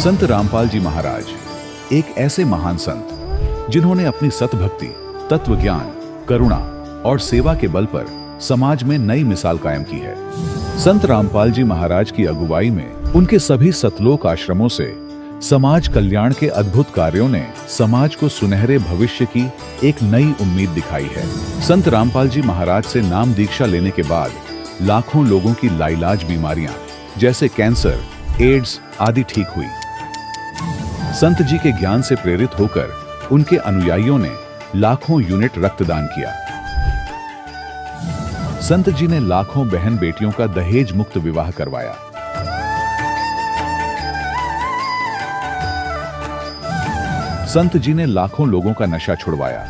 संत रामपाल जी महाराज एक ऐसे महान संत जिन्होंने अपनी सतभक्ति, तत्व ज्ञान, करुणा और सेवा के बल पर समाज में नई मिसाल कायम की है। संत रामपाल जी महाराज की अगुवाई में उनके सभी सतलोक आश्रमों से समाज कल्याण के अद्भुत कार्यों ने समाज को सुनहरे भविष्य की एक नई उम्मीद दिखाई है। संत रामपाल जी महाराज से नाम दीक्षा लेने के बाद लाखों लोगों की लाइलाज बीमारियां जैसे कैंसर, एड्स आदि ठीक हुई। संत जी के ज्ञान से प्रेरित होकर उनके अनुयायियों ने लाखों यूनिट रक्तदान किया। संत जी ने लाखों बहन बेटियों का दहेज मुक्त विवाह करवाया। संत जी ने लाखों लोगों का नशा छुड़वाया,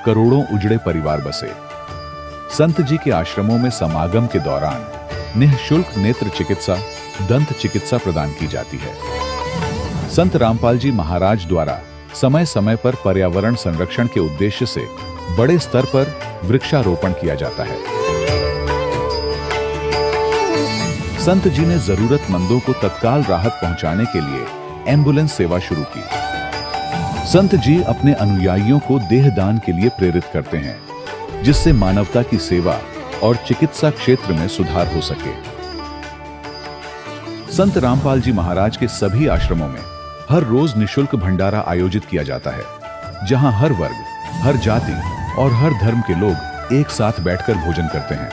करोड़ों उजड़े परिवार बसे। संत जी के आश्रमों में समागम के दौरान निःशुल्क नेत्र चिकित्सा, दंत चिकित्सा प्रदान की जाती है। संत रामपाल जी महाराज द्वारा समय समय पर पर्यावरण संरक्षण के उद्देश्य से बड़े स्तर पर वृक्षारोपण किया जाता है। संत जी ने जरूरतमंदों को तत्काल राहत पहुंचाने के लिए एम्बुलेंस सेवा शुरू की। संत जी अपने अनुयायियों को देहदान के लिए प्रेरित करते हैं, जिससे मानवता की सेवा और चिकित्सा क्षेत्र में सुधार हो सके। संत रामपाल जी महाराज के सभी आश्रमों में हर रोज निःशुल्क भंडारा आयोजित किया जाता है, जहां हर वर्ग, हर जाति और हर धर्म के लोग एक साथ बैठकर भोजन करते हैं।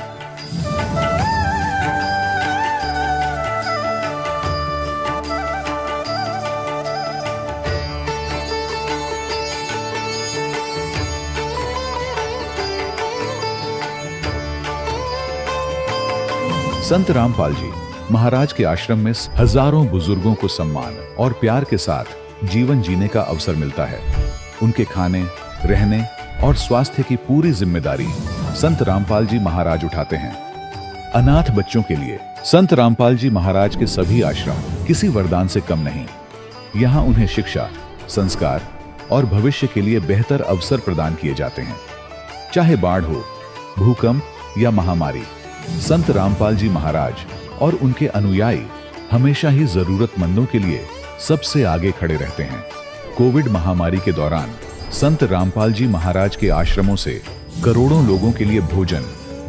संत रामपाल जी महाराज के आश्रम में हजारों बुजुर्गों को सम्मान और प्यार के साथ जीवन जीने का अवसर मिलता है। उनके खाने, रहने और स्वास्थ्य की पूरी जिम्मेदारी संत रामपाल जी महाराज उठाते हैं। अनाथ बच्चों के लिए संत रामपाल जी महाराज के सभी आश्रम किसी वरदान से कम नहीं। यहाँ उन्हें शिक्षा, संस्कार और भविष्य के लिए बेहतर अवसर प्रदान किए जाते हैं। चाहे बाढ़ हो, भूकंप या महामारी, संत रामपाल जी महाराज और उनके अनुयायी हमेशा ही जरूरतमंदों के लिए सबसे आगे खड़े रहते हैं। कोविड महामारी के दौरान संत रामपाल जी महाराज के आश्रमों से करोड़ों लोगों के लिए भोजन,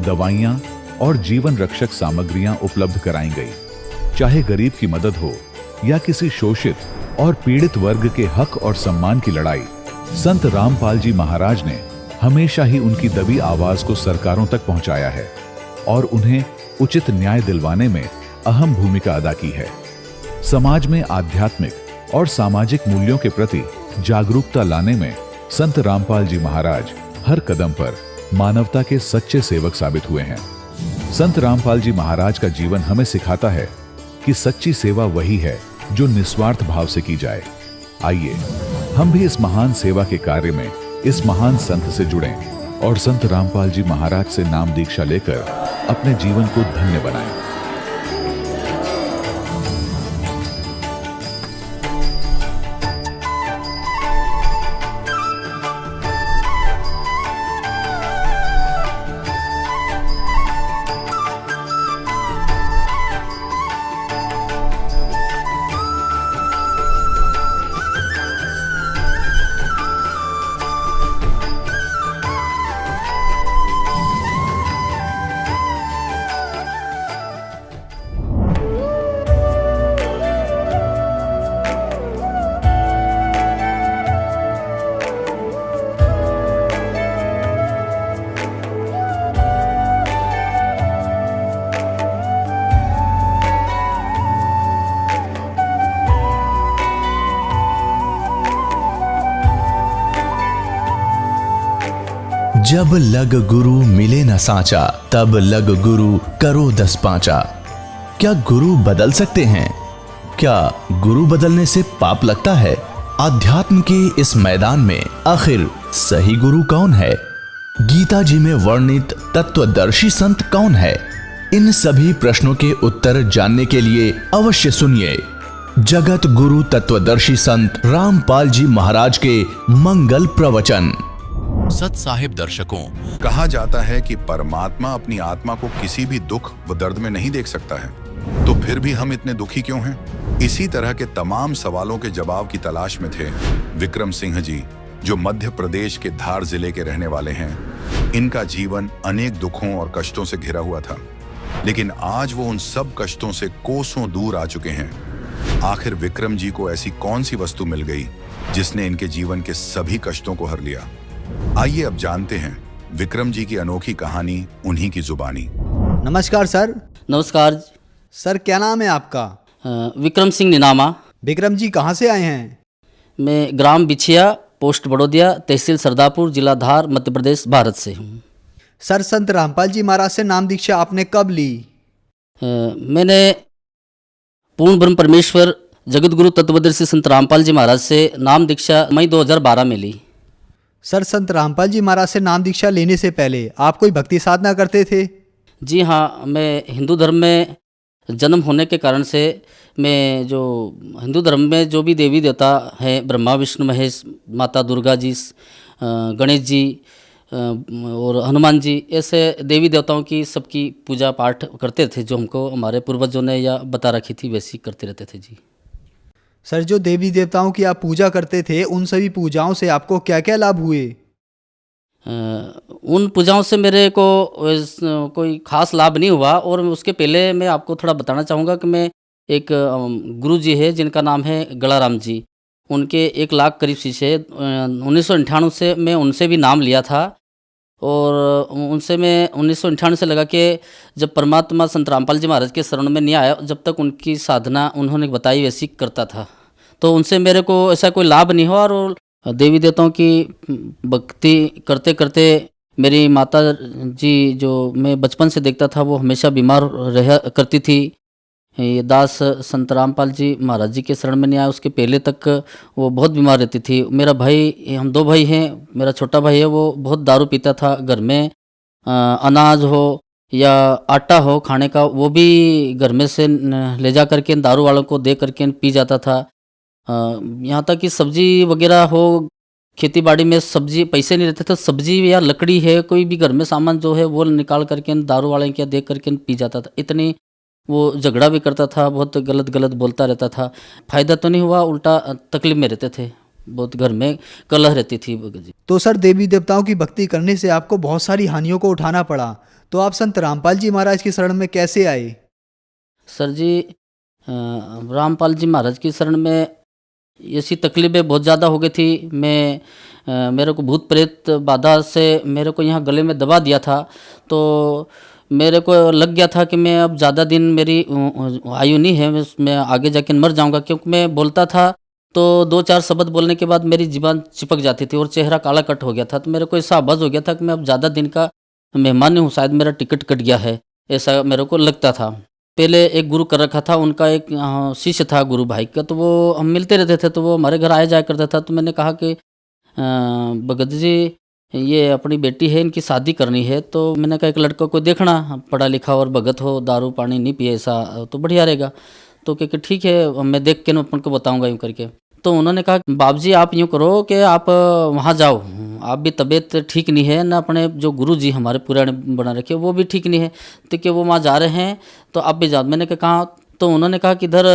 दवाइयां और जीवन रक्षक सामग्रियां उपलब्ध कराई गई। चाहे गरीब की मदद हो या किसी शोषित और पीड़ित वर्ग के हक और सम्मान की लड़ाई, संत रामपाल जी महाराज ने हमेशा ही उनकी दबी आवाज को सरकारों तक पहुंचाया है और उन्हें उचित न्याय दिलवाने में अहम भूमिका अदा की है। समाज में आध्यात्मिक और सामाजिक मूल्यों के प्रति जागरूकता लाने में संत रामपाल जी महाराज हर कदम पर मानवता के सच्चे सेवक साबित हुए हैं। संत रामपाल जी महाराज का जीवन हमें सिखाता है कि सच्ची सेवा वही है जो निस्वार्थ भाव से की जाए। आइए हम भी इस महान सेवा के कार्य में इस महान संत से जुड़ें और संत रामपाल जी महाराज से नाम दीक्षा लेकर अपने जीवन को धन्य बनाएं। जब लग गुरु मिले न साचा, तब लग गुरु करो 10 पांचा। क्या गुरु बदल सकते हैं? क्या गुरु बदलने से पाप लगता है? आध्यात्म के इस मैदान में आखिर सही गुरु कौन है? गीता जी में वर्णित तत्वदर्शी संत कौन है? इन सभी प्रश्नों के उत्तर जानने के लिए अवश्य सुनिए जगत गुरु तत्वदर्शी संत रामपाल जी महाराज के मंगल प्रवचन। सत साहिब दर्शकों, कहा जाता है कि परमात्मा अपनी आत्मा को किसी भी दुख व दर्द में नहीं देख सकता है, तो फिर भी हम इतने दुखी क्यों हैं? इसी तरह के तमाम सवालों के जवाब की तलाश में थे विक्रम सिंह जी, जो मध्य प्रदेश के धार जिले के रहने वाले हैं। इनका जीवन अनेक दुखों और कष्टों से घिरा हुआ था, लेकिन आज वो उन सब कष्टों से कोसों दूर आ चुके हैं। आखिर विक्रम जी को ऐसी कौन सी वस्तु मिल गई जिसने इनके जीवन के सभी कष्टों को हर लिया? आइए अब जानते हैं विक्रम जी की अनोखी कहानी उन्हीं की जुबानी। नमस्कार सर। नमस्कार। सर क्या नाम है आपका? विक्रम सिंह निनामा। विक्रम जी कहाँ से आए हैं? मैं ग्राम बिछिया, पोस्ट बड़ौदिया, तहसील सरदापुर, जिला धार, मध्य प्रदेश, भारत से हूँ। सर संत रामपाल जी महाराज से नाम दीक्षा आपने कब ली? मैंने पूर्ण ब्रह्म परमेश्वर जगत गुरु तत्वदर्शी संत रामपाल जी महाराज से नाम दीक्षा मई 2012 में ली। सर संत रामपाल जी महाराज से नाम दीक्षा लेने से पहले आप कोई भक्ति साधना करते थे? जी हाँ, मैं हिंदू धर्म में जन्म होने के कारण से मैं जो हिंदू धर्म में जो भी देवी देवता हैं, ब्रह्मा विष्णु महेश, माता दुर्गा जी, गणेश जी और हनुमान जी, ऐसे देवी देवताओं की सबकी पूजा पाठ करते थे, जो हमको हमारे पूर्वजों ने या बता रखी थी, वैसी करते रहते थे जी। सर जो देवी देवताओं की आप पूजा करते थे, उन सभी पूजाओं से आपको क्या क्या लाभ हुए? उन पूजाओं से मेरे को कोई खास लाभ नहीं हुआ। और उसके पहले मैं आपको थोड़ा बताना चाहूँगा कि मैं एक गुरु जी है जिनका नाम है गलाराम जी, उनके 1 लाख करीब शिष्य है। 1998 से मैं उनसे भी नाम लिया था, और उनसे मैं 1998 से लगा कि जब परमात्मा संत रामपाल जी महाराज के शरण में नहीं आया, जब तक उनकी साधना उन्होंने बताई वैसी करता था। तो उनसे मेरे को ऐसा कोई लाभ नहीं हुआ। और देवी देवताओं की भक्ति करते करते मेरी माता जी, जो मैं बचपन से देखता था, वो हमेशा बीमार रहा करती थी। ये दास संत रामपाल जी महाराज जी के शरण में नहीं आया, उसके पहले तक वो बहुत बीमार रहती थी। मेरा भाई, हम 2 भाई हैं, मेरा छोटा भाई है, वो बहुत दारू पीता था। घर में अनाज हो या आटा हो खाने का, वो भी घर में से ले जा करके दारू वालों को दे करके पी जाता था। यहाँ तक कि सब्जी वगैरह हो, खेती बाड़ी में सब्जी, पैसे नहीं रहते थे, सब्जी या लकड़ी है, कोई भी घर में सामान जो है वो निकाल करके दारू वाले के दे करके पी जाता था। इतनी वो झगड़ा भी करता था, बहुत गलत गलत बोलता रहता था। फ़ायदा तो नहीं हुआ, उल्टा तकलीफ में रहते थे, बहुत घर में कलह रहती थी जी। तो सर देवी देवताओं की भक्ति करने से आपको बहुत सारी हानियों को उठाना पड़ा, तो आप संत रामपाल जी महाराज की शरण में कैसे आए? सर जी, रामपाल जी महाराज की शरण में ऐसी तकलीफ़ें बहुत ज़्यादा हो गई थी। मेरे को भूत प्रेत बाधा से मेरे को यहाँ गले में दबा दिया था, तो मेरे को लग गया था कि मैं अब ज़्यादा दिन मेरी आयु नहीं है, मैं आगे जाके मर जाऊंगा। क्योंकि मैं बोलता था तो 2-4 शब्द बोलने के बाद मेरी ज़ुबान चिपक जाती थी और चेहरा काला कट हो गया था। तो मेरे को ऐसा आभास हो गया था कि मैं अब ज़्यादा दिन का मेहमान नहीं हूँ, शायद मेरा टिकट कट गया है, ऐसा मेरे को लगता था। पहले एक गुरु कर रखा था, उनका एक शिष्य था गुरु भाई का, तो वो हम मिलते रहते थे, तो वो हमारे घर आया जाया करता था। तो मैंने कहा कि भगत जी, ये अपनी बेटी है, इनकी शादी करनी है। तो मैंने कहा एक लड़का को देखना, पढ़ा लिखा और भगत हो, दारू पानी नहीं पिए, ऐसा तो बढ़िया रहेगा। तो क्या ठीक है, मैं देख के अपन को बताऊंगा यूँ करके। तो उन्होंने कहा बाप जी आप यूँ करो कि आप वहाँ जाओ, आप भी तबीयत ठीक नहीं है ना, अपने जो गुरु जी हमारे पुराने बना रखे वो भी ठीक नहीं है, तो कि वो वहाँ जा रहे हैं तो आप भी जाओ। मैंने कहा, तो उन्होंने कहा कि इधर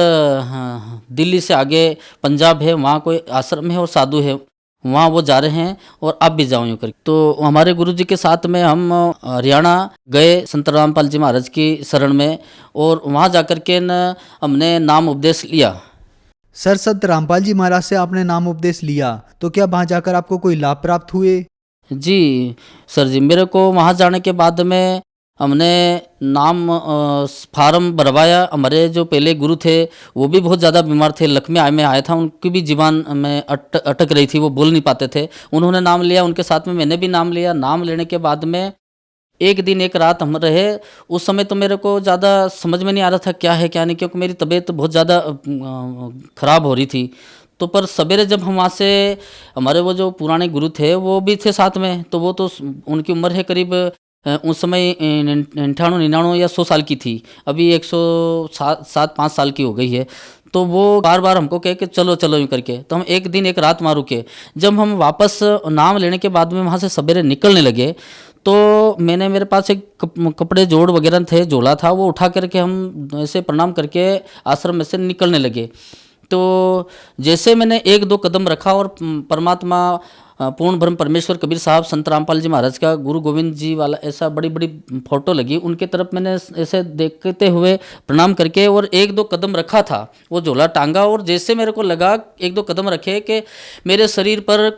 दिल्ली से आगे पंजाब है, वहाँ कोई आश्रम है और साधु है, वहाँ वो जा रहे हैं और आप भी जाओ यूँ करके। तो हमारे गुरुजी के साथ में हम हरियाणा गए संत रामपाल जी महाराज की शरण में, और वहाँ जाकर के हमने नाम उपदेश लिया। सर संत रामपाल जी महाराज से आपने नाम उपदेश लिया, तो क्या वहाँ जाकर आपको कोई लाभ प्राप्त हुए? जी सर जी, मेरे को वहाँ जाने के बाद में हमने नाम फार्म भरवाया। हमारे जो पहले गुरु थे वो भी बहुत ज़्यादा बीमार थे, लकवे में आया था, उनकी भी जीवान में अटक रही थी, वो बोल नहीं पाते थे। उन्होंने नाम लिया, उनके साथ में मैंने भी नाम लिया। नाम लेने के बाद में एक दिन एक रात हम रहे। उस समय तो मेरे को ज़्यादा समझ में नहीं आ रहा था क्या है क्या नहीं, क्योंकि मेरी तबीयत बहुत ज़्यादा ख़राब हो रही थी। तो पर सवेरे जब हम वहाँ से, हमारे वो जो पुराने गुरु थे वो भी थे साथ में, तो वो तो उनकी उम्र है करीब उस समय 98-99 या 100 साल की थी। अभी 107-5 साल की हो गई है। तो वो बार-बार हमको कहे कि चलो, चलो यूँ करके। तो हम एक दिन एक रात वहाँ रुके। जब हम वापस नाम लेने के बाद में वहाँ से सवेरे निकलने लगे, तो मैंने मेरे पास एक कपड़े जोड़ वगैरह थे, झोला था, वो उठा कर के हम ऐसे प्रणाम करके आश्रम में से निकलने लगे। तो जैसे मैंने 1-2 कदम रखा और परमात्मा पूर्ण ब्रह्म परमेश्वर कबीर साहब संत रामपाल जी महाराज का गुरु गोविंद जी वाला ऐसा बड़ी बड़ी फोटो लगी, उनके तरफ मैंने ऐसे देखते हुए प्रणाम करके और 1-2 कदम रखा था, वो झोला टांगा और जैसे मेरे को लगा 1-2 कदम रखे कि मेरे शरीर पर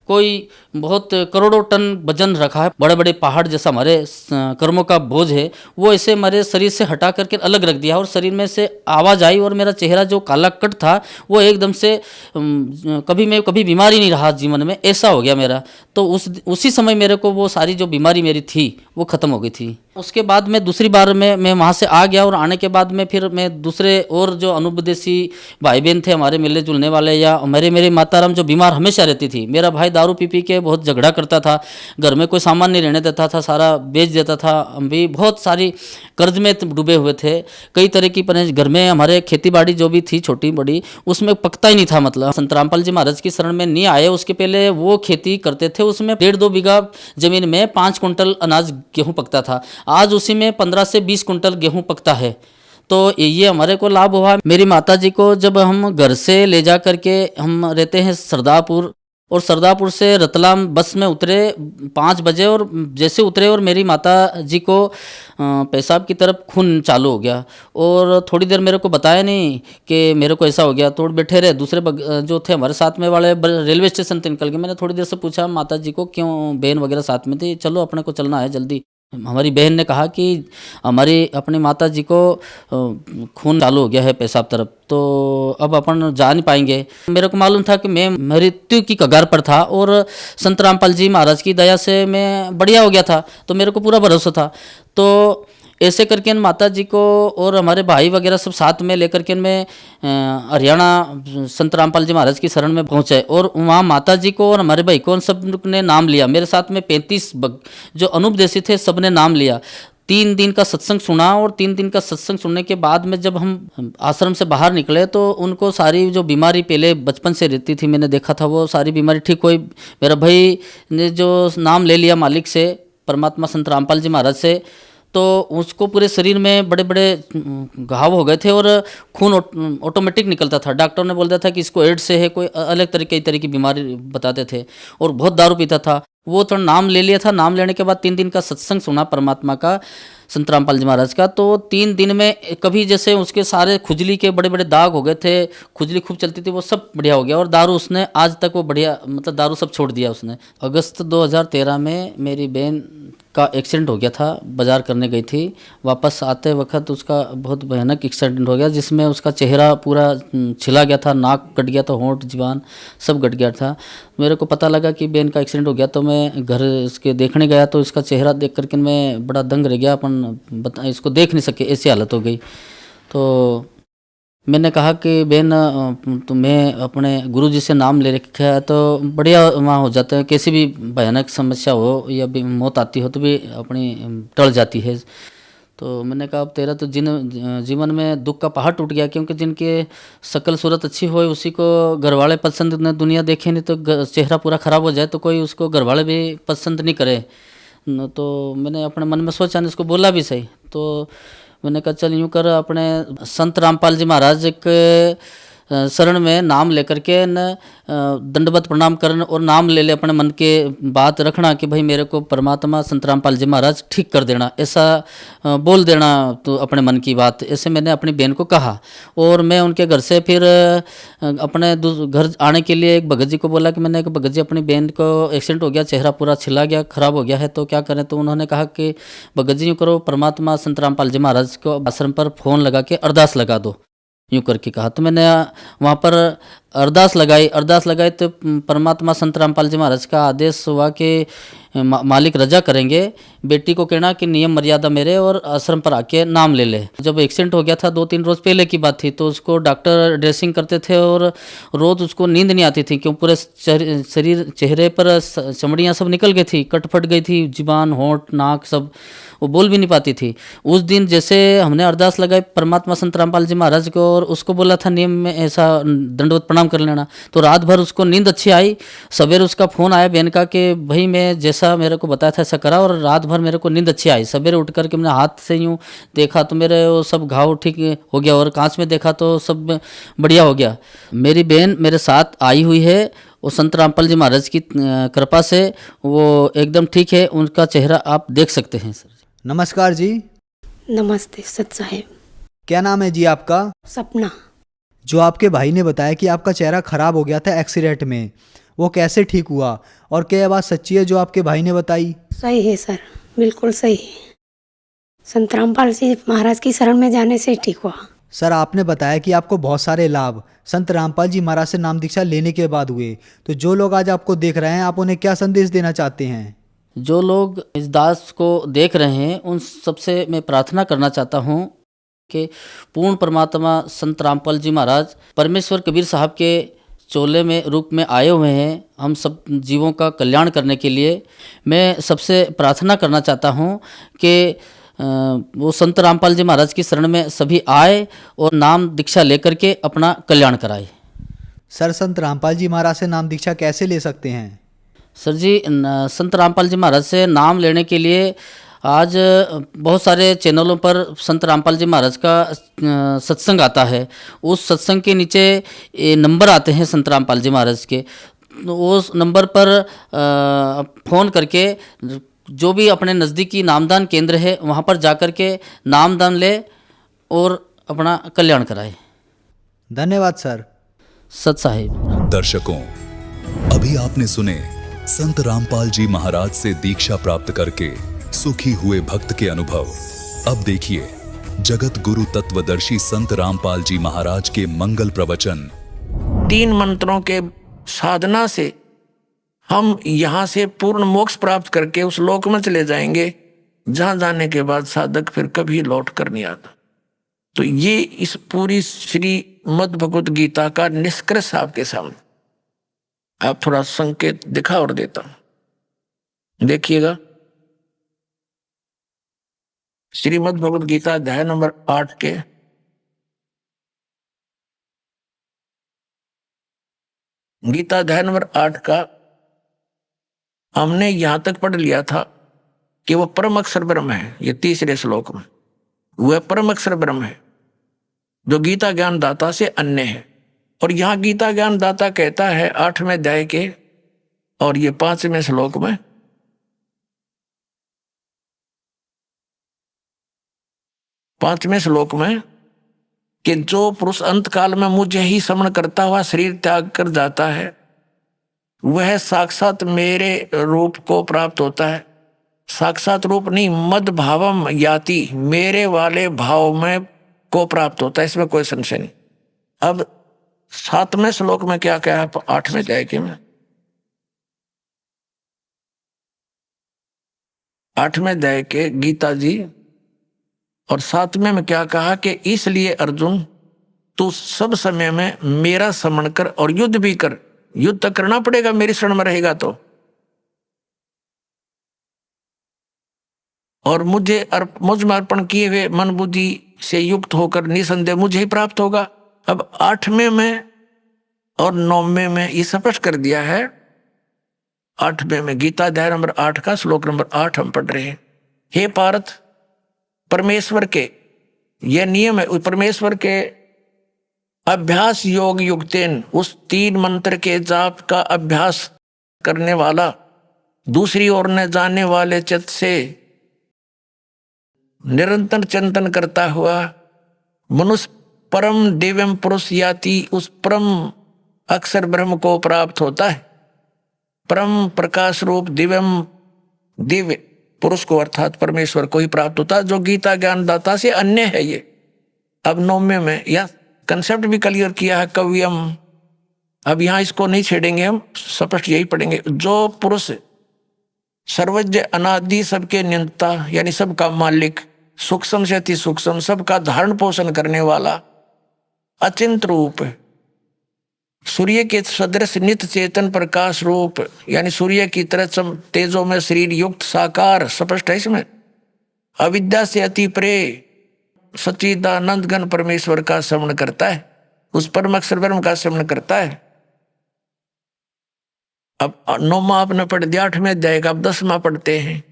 कोई बहुत करोड़ों टन वजन रखा है, बड़े बड़े पहाड़ जैसा हमारे कर्मों का बोझ है, वो ऐसे हमारे शरीर से हटा करके अलग रख दिया और शरीर में से आवाज़ आई और मेरा चेहरा जो काला कट था वो एकदम से कभी बीमारी नहीं रहा जीवन में, ऐसा हो गया मेरा। तो उसी समय मेरे को वो सारी जो बीमारी मेरी थी वो ख़त्म हो गई थी। उसके बाद में दूसरी बार मैं वहाँ से आ गया और आने के बाद में फिर मैं दूसरे और जो अनुपदेशी भाई बहन थे हमारे मिलने जुलने वाले, या मेरी माताराम जो बीमार हमेशा रहती थी, मेरा भाई दारू पी पी के बहुत झगड़ा करता था, घर में कोई सामान नहीं रहने देता था, सारा बेच देता था, हम भी बहुत सारी कर्ज में डूबे हुए थे, कई तरह की घर में हमारे खेती बाड़ी जो भी थी छोटी बड़ी उसमें पकता ही नहीं था। मतलब संत रामपाल जी महाराज की शरण में नहीं आए उसके पहले वो खेती करते थे, उसमें 1.5-2 बीघा जमीन में 5 कुंटल अनाज गेहूँ पकता था, आज उसी में 15 से 20 कुंटल गेहूँ पकता है। तो ये हमारे को लाभ हुआ। मेरी माता जी को जब हम घर से ले जा करके, हम रहते हैं सरदापुर, और सरदापुर से रतलाम बस में उतरे 5 बजे, और जैसे उतरे और मेरी माता जी को पेशाब की तरफ खून चालू हो गया और थोड़ी देर मेरे को बताया नहीं कि मेरे को ऐसा हो गया। थोड़े बैठे रहे, दूसरे जो थे हमारे साथ में वाले रेलवे स्टेशन से निकल गए। मैंने थोड़ी देर से पूछा माता जी को क्यों, बहन वगैरह साथ में थी, चलो अपने को चलना है जल्दी। हमारी बहन ने कहा कि हमारी अपनी माता जी को खून चालू हो गया है पेशाब तरफ, तो अब अपन जा नहीं पाएंगे। मेरे को मालूम था कि मैं मृत्यु की कगार पर था और संत रामपाल जी महाराज की दया से मैं बढ़िया हो गया था, तो मेरे को पूरा भरोसा था। तो ऐसे करके माता जी को और हमारे भाई वगैरह सब साथ में लेकर के मैं हरियाणा संत रामपाल जी महाराज की शरण में पहुंचे, और वहाँ माता जी को और हमारे भाई को सब ने नाम लिया। मेरे साथ में 35 जो अनुपदेशी थे सब ने नाम लिया। 3 दिन का सत्संग सुना, और 3 दिन का सत्संग सुनने के बाद में जब हम आश्रम से बाहर निकले तो उनको सारी जो बीमारी पहले बचपन से रहती थी, मैंने देखा था, वो सारी बीमारी ठीक हुई। मेरा भाई ने जो नाम ले लिया मालिक से, परमात्मा संत रामपाल जी महाराज से, तो उसको पूरे शरीर में बड़े बड़े घाव हो गए थे और खून ऑटोमेटिक निकलता था। डॉक्टर ने बोल दिया था कि इसको एड्स से है, कोई अलग तरह की बीमारी बताते थे, और बहुत दारू पीता था। वो तो नाम ले लिया था। नाम लेने के बाद 3 दिन का सत्संग सुना परमात्मा का, संत रामपाल जी महाराज का। तो 3 दिन में कभी जैसे उसके सारे खुजली के बड़े बड़े दाग हो गए थे, खुजली खूब चलती थी, वो सब बढ़िया हो गया। और दारू उसने आज तक वो बढ़िया, मतलब दारू सब छोड़ दिया उसने। अगस्त 2013 में मेरी बहन का एक्सीडेंट हो गया था, बाजार करने गई थी, वापस आते वक्त उसका बहुत भयानक एक्सीडेंट हो गया, जिसमें उसका चेहरा पूरा छिला गया था, नाक कट गया था, होंठ जीवान सब कट गया था। मेरे को पता लगा कि बहन का एक्सीडेंट हो गया, तो मैं घर इसके देखने गया, तो इसका चेहरा देख करके मैं बड़ा दंग रह गया। अपन इसको देख नहीं सके, ऐसी हालत हो गई। तो मैंने कहा कि बहन तुम्हें अपने गुरुजी से नाम ले रखा है तो बढ़िया वहाँ हो जाता है, कैसी भी भयानक समस्या हो या भी मौत आती हो तो भी अपनी टल जाती है। तो मैंने कहा अब तेरा तो जीवन में दुख का पहाड़ टूट गया, क्योंकि जिनके शकल सूरत अच्छी हो उसी को घरवाले पसंद न, दुनिया देखे नहीं तो चेहरा पूरा ख़राब हो जाए तो कोई उसको घरवाले भी पसंद नहीं करे। तो मैंने अपने मन में सोचा, इसको बोला भी सही। तो मैंने कहा चल यूँ कर, अपने संत रामपाल जी महाराज के शरण में नाम लेकर के न दंडवत प्रणाम करना और नाम ले ले, अपने मन के बात रखना कि भाई मेरे को परमात्मा संत रामपाल जी महाराज ठीक कर देना, ऐसा बोल देना तो अपने मन की बात। ऐसे मैंने अपनी बहन को कहा, और मैं उनके घर से फिर अपने घर आने के लिए एक भगत जी को बोला कि मैंने भगत जी अपनी बहन को एक्सीडेंट हो गया, चेहरा पूरा छिला गया, ख़राब हो गया है, तो क्या करें। तो उन्होंने कहा कि भगत जी यूँ करो, परमात्मा संत रामपाल जी महाराज को आश्रम पर फ़ोन लगा के अरदास लगा दो, यूँ करके कहा। तो मैंने वहाँ पर अरदास लगाई तो परमात्मा संत रामपाल जी महाराज का आदेश हुआ कि मालिक रजा करेंगे, बेटी को कहना कि नियम मर्यादा मेरे और आश्रम पर आके नाम ले ले। जब एक्सीडेंट हो गया था 2-3 रोज पहले की बात थी, तो उसको डॉक्टर ड्रेसिंग करते थे और रोज उसको नींद नहीं आती थी, क्यों पूरे शरीर चेहरे पर चमड़ियाँ सब निकल गई थी, कट फट गई थी, जुबान होंठ नाक सब, वो बोल भी नहीं पाती थी। उस दिन जैसे हमने अरदास लगाई परमात्मा संत रामपाल जी महाराज को और उसको बोला था नियम में ऐसा दंडवत प्रणाम कर लेना, तो रात भर उसको नींद अच्छी आई। सवेरे उसका फ़ोन आया बहन का कि भाई मैं जैसा मेरे को बताया था ऐसा करा, और रात भर मेरे को नींद अच्छी आई। सवेरे उठ करके मैंने हाथ से यूँ देखा तो मेरे वो सब घाव ठीक हो गया, और कांच में देखा तो सब बढ़िया हो गया। मेरी बहन मेरे साथ आई हुई है, वो संत रामपाल जी महाराज की कृपा से वो एकदम ठीक है, उनका चेहरा आप देख सकते हैं सर। नमस्कार जी। नमस्ते सत साहेब। क्या नाम है जी आपका? सपना। जो आपके भाई ने बताया कि आपका चेहरा खराब हो गया था एक्सीडेंट में, वो कैसे ठीक हुआ और क्या यह बात सच्ची है जो आपके भाई ने बताई? सही है सर, बिल्कुल सही है। संत रामपाल जी महाराज की शरण में जाने से ठीक हुआ। सर आपने बताया कि आपको बहुत सारे लाभ संत रामपाल जी महाराज से नाम दीक्षा लेने के बाद हुए, तो जो लोग आज आपको देख रहे हैं आप उन्हें क्या संदेश देना चाहते हैं? जो लोग इस दास को देख रहे हैं उन सबसे मैं प्रार्थना करना चाहता हूँ कि पूर्ण परमात्मा संत रामपाल जी महाराज परमेश्वर कबीर साहब के चोले में रूप में आए हुए हैं हम सब जीवों का कल्याण करने के लिए। मैं सबसे प्रार्थना करना चाहता हूँ कि वो संत रामपाल जी महाराज की शरण में सभी आए और नाम दीक्षा लेकर के अपना कल्याण कराए। सर संत रामपाल जी महाराज से नाम दीक्षा कैसे ले सकते हैं? सर जी, संत रामपाल जी महाराज से नाम लेने के लिए आज बहुत सारे चैनलों पर संत रामपाल जी महाराज का सत्संग आता है। उस सत्संग के नीचे नंबर आते हैं संत रामपाल जी महाराज के, उस नंबर पर फ़ोन करके जो भी अपने नज़दीकी नामदान केंद्र है वहाँ पर जाकर के नामदान ले और अपना कल्याण कराए। धन्यवाद सर। सत साहिब। दर्शकों, अभी आपने सुने संत रामपाल जी महाराज से दीक्षा प्राप्त करके सुखी हुए भक्त के अनुभव। अब देखिए जगत गुरु तत्वदर्शी संत रामपाल जी महाराज के मंगल प्रवचन। 3 मंत्रों के साधना से हम यहाँ से पूर्ण मोक्ष प्राप्त करके उस लोक में चले जाएंगे, जहाँ जाने के बाद साधक फिर कभी लौट कर नहीं आता। तो ये इस पूरी श्रीमद् भगवत गीता का निष्कर्ष आपके सामने। आप थोड़ा संकेत दिखा और देता हूं, देखिएगा। श्रीमद् भगवत गीता अध्याय नंबर 8 के गीता अध्याय नंबर 8 का हमने यहां तक पढ़ लिया था कि वो परम अक्षर ब्रह्म है। ये 3रे श्लोक में वह परम अक्षर ब्रह्म है जो गीता ज्ञान दाता से अन्य है। और यहां गीता ज्ञान दाता कहता है 8वें अध्याय के और ये 5वें श्लोक में, पांचवें श्लोक में कि जो पुरुष अंत काल में मुझे ही स्मरण करता हुआ शरीर त्याग कर जाता है वह साक्षात मेरे रूप को प्राप्त होता है। साक्षात रूप नहीं, मद भावम याति, मेरे वाले भाव में को प्राप्त होता है, इसमें कोई संशय नहीं। अब 7वें श्लोक में क्या कहा 8वें अध्याय के में, 8वें अध्याय के गीता जी और 7वें में क्या कहा कि इसलिए अर्जुन तू सब समय में मेरा स्मरण कर और युद्ध भी कर। युद्ध तो करना पड़ेगा, मेरी शरण में रहेगा तो। और मुझे मुझ में अर्पण किए हुए मन बुद्धि से युक्त होकर निसंदेह मुझे ही प्राप्त होगा। अब 8वें में और 9वें में ये स्पष्ट कर दिया है। 8वें में गीता अध्याय नंबर 8 का श्लोक नंबर 8 हम पढ़ रहे हैं। हे पार्थ, परमेश्वर के यह नियम है, परमेश्वर के अभ्यास योग युक्तेन, उस 3 मंत्र के जाप का अभ्यास करने वाला दूसरी ओर न जाने वाले चित्त से निरंतर चिंतन करता हुआ मनुष्य परम दिव्यम पुरुष याति, उस परम अक्षर ब्रह्म को प्राप्त होता है। परम प्रकाश रूप दिव्यम दिव्य पुरुष को अर्थात परमेश्वर को ही प्राप्त होता है, जो गीता ज्ञान दाता से अन्य है। ये अब 9वें में यह कंसेप्ट भी क्लियर किया है। कव्यम अब यहाँ इसको नहीं छेड़ेंगे, हम स्पष्ट यही पढ़ेंगे। जो पुरुष सर्वज्ञ अनादि सबके नियंता यानी सबका मालिक, सूक्ष्म से अति सूक्ष्म सबका धारण पोषण करने वाला, अचिंत रूप, सूर्य के सदृश नित्य चेतन प्रकाश रूप यानी सूर्य की तरह तेजों में शरीर युक्त साकार, स्पष्ट है इसमें, अविद्या से अति परे सच्चिदानंद घन परमेश्वर का श्रवण करता है, उस परम अक्षर ब्रह्म का श्रवण करता है। अब 9वां आपने पढ़ दिया, 8वें अध्याय का, अब 10वां पढ़ते हैं।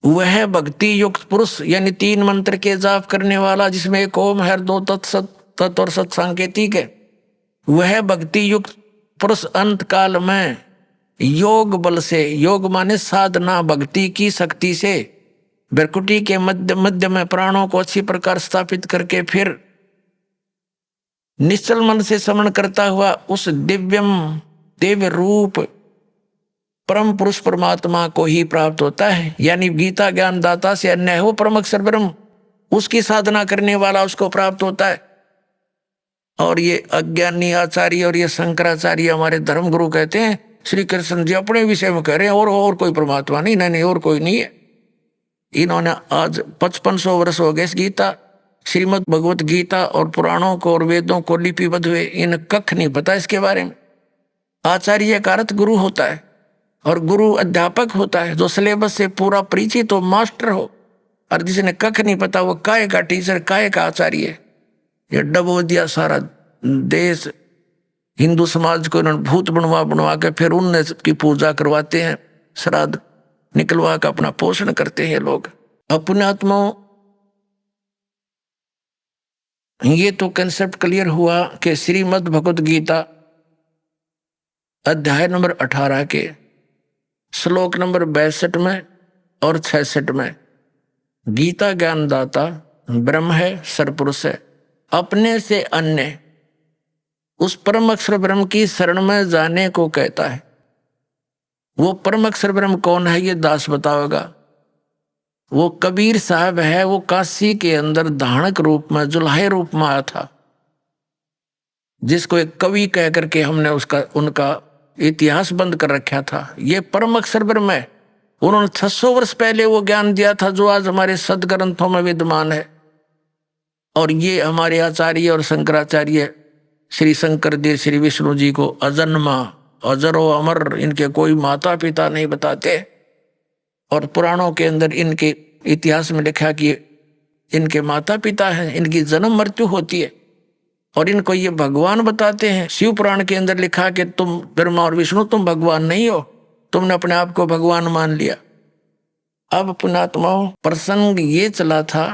वह भक्ति युक्त पुरुष यानी 3 मंत्र के जाप करने वाला, जिसमें एक ओम है, 2 तत् और सत सांकेतिक है। वह भक्ति युक्त पुरुष अंत काल में योग बल से, योग माने साधना, भक्ति की शक्ति से भ्रकुटी के मध्य में प्राणों को अच्छी प्रकार स्थापित करके फिर निश्चल मन से श्रवण करता हुआ उस दिव्य रूप परम पुरुष परमात्मा को ही प्राप्त होता है। यानी गीता ज्ञान दाता से अन्य है वो परम अक्षर ब्रह्म, उसकी साधना करने वाला उसको प्राप्त होता है। और ये अज्ञानी आचार्य और ये शंकराचार्य हमारे धर्म गुरु कहते हैं, श्री कृष्ण जी अपने विषय में कह रहे हैं और कोई परमात्मा नहीं, नहीं और कोई नहीं है। इन्होंने आज 5500 वर्ष हो गए इस गीता, श्रीमद् भगवत गीता और पुराणों को और वेदों को लिपिबद्ध हुए, इन कख नहीं पता इसके बारे में। आचार्य का अर्थ गुरु होता है और गुरु अध्यापक होता है, जो सिलेबस से पूरा परिचित हो, मास्टर हो। और जिसने कख नहीं पता वो काय का टीचर, काय का आचार्य। ये डबो दिया सारा देश, हिंदू समाज को इन्होंने भूत बनवा के फिर उनने की पूजा करवाते हैं, श्राद्ध निकलवा कर अपना पोषण करते हैं लोग। अपने आत्माओं, ये तो कंसेप्ट क्लियर हुआ कि श्रीमद् भगवत गीता अध्याय नंबर 18 के श्लोक नंबर 62 में और 66 में गीता ज्ञानदाता ब्रह्म है, सरपुरुष है, अपने से अन्य उस परम अक्षर ब्रह्म की शरण में जाने को कहता है। वो परम अक्षर ब्रह्म कौन है ये दास बताओगा। वो कबीर साहब है, वो काशी के अंदर धाणक रूप में, जुल्हे रूप में आया था, जिसको एक कवि कह करके हमने उनका इतिहास बंद कर रखा था। ये परम अक्षर ब्रह्म है। उन्होंने 600 वर्ष पहले वो ज्ञान दिया था जो आज हमारे सदग्रंथों में विद्यमान है। और ये हमारे आचार्य और शंकराचार्य श्री शंकर देव श्री विष्णु जी को अजन्मा, अजरो अमर, इनके कोई माता पिता नहीं बताते। और पुराणों के अंदर इनके इतिहास में लिखा कि इनके माता पिता हैं, इनकी जन्म मृत्यु होती है और इनको ये भगवान बताते हैं। शिव पुराण के अंदर लिखा कि तुम ब्रह्मा और विष्णु तुम भगवान नहीं हो, तुमने अपने आप को भगवान मान लिया। अब पुण्यात्माओं, प्रसंग ये चला था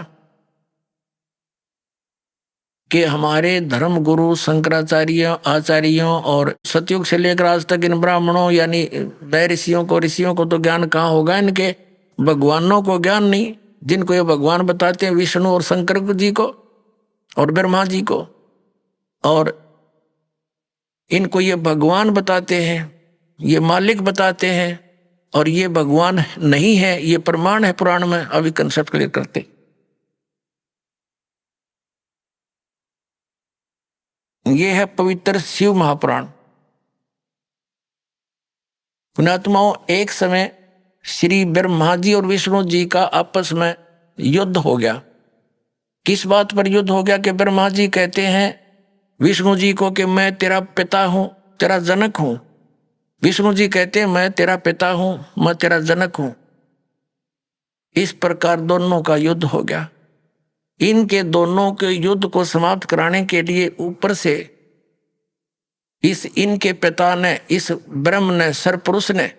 कि हमारे धर्म गुरु शंकराचार्य आचार्यों और सतयुग से लेकर आज तक इन ब्राह्मणों यानी वह ऋषियों को तो ज्ञान कहाँ होगा, इनके भगवानों को ज्ञान नहीं। जिनको ये भगवान बताते हैं विष्णु और शंकर जी को और ब्रह्मा जी को, और इनको ये भगवान बताते हैं, ये मालिक बताते हैं, और ये भगवान नहीं है, ये प्रमाण है पुराण में। अभी कंसेप्ट क्लियर करते। ये है पवित्र शिव महापुराण। पुण्यात्माओं, एक समय श्री ब्रह्मा जी और विष्णु जी का आपस में युद्ध हो गया। किस बात पर युद्ध हो गया कि ब्रह्मा जी कहते हैं विष्णु जी को कि मैं तेरा पिता हूं, तेरा जनक हूं। विष्णु जी कहते हैं मैं तेरा पिता हूं, मैं तेरा जनक हूं। इस प्रकार दोनों का युद्ध हो गया। इनके दोनों के युद्ध को समाप्त कराने के लिए ऊपर से इनके पिता ने, इस ब्रह्म ने, सरपुरुष ने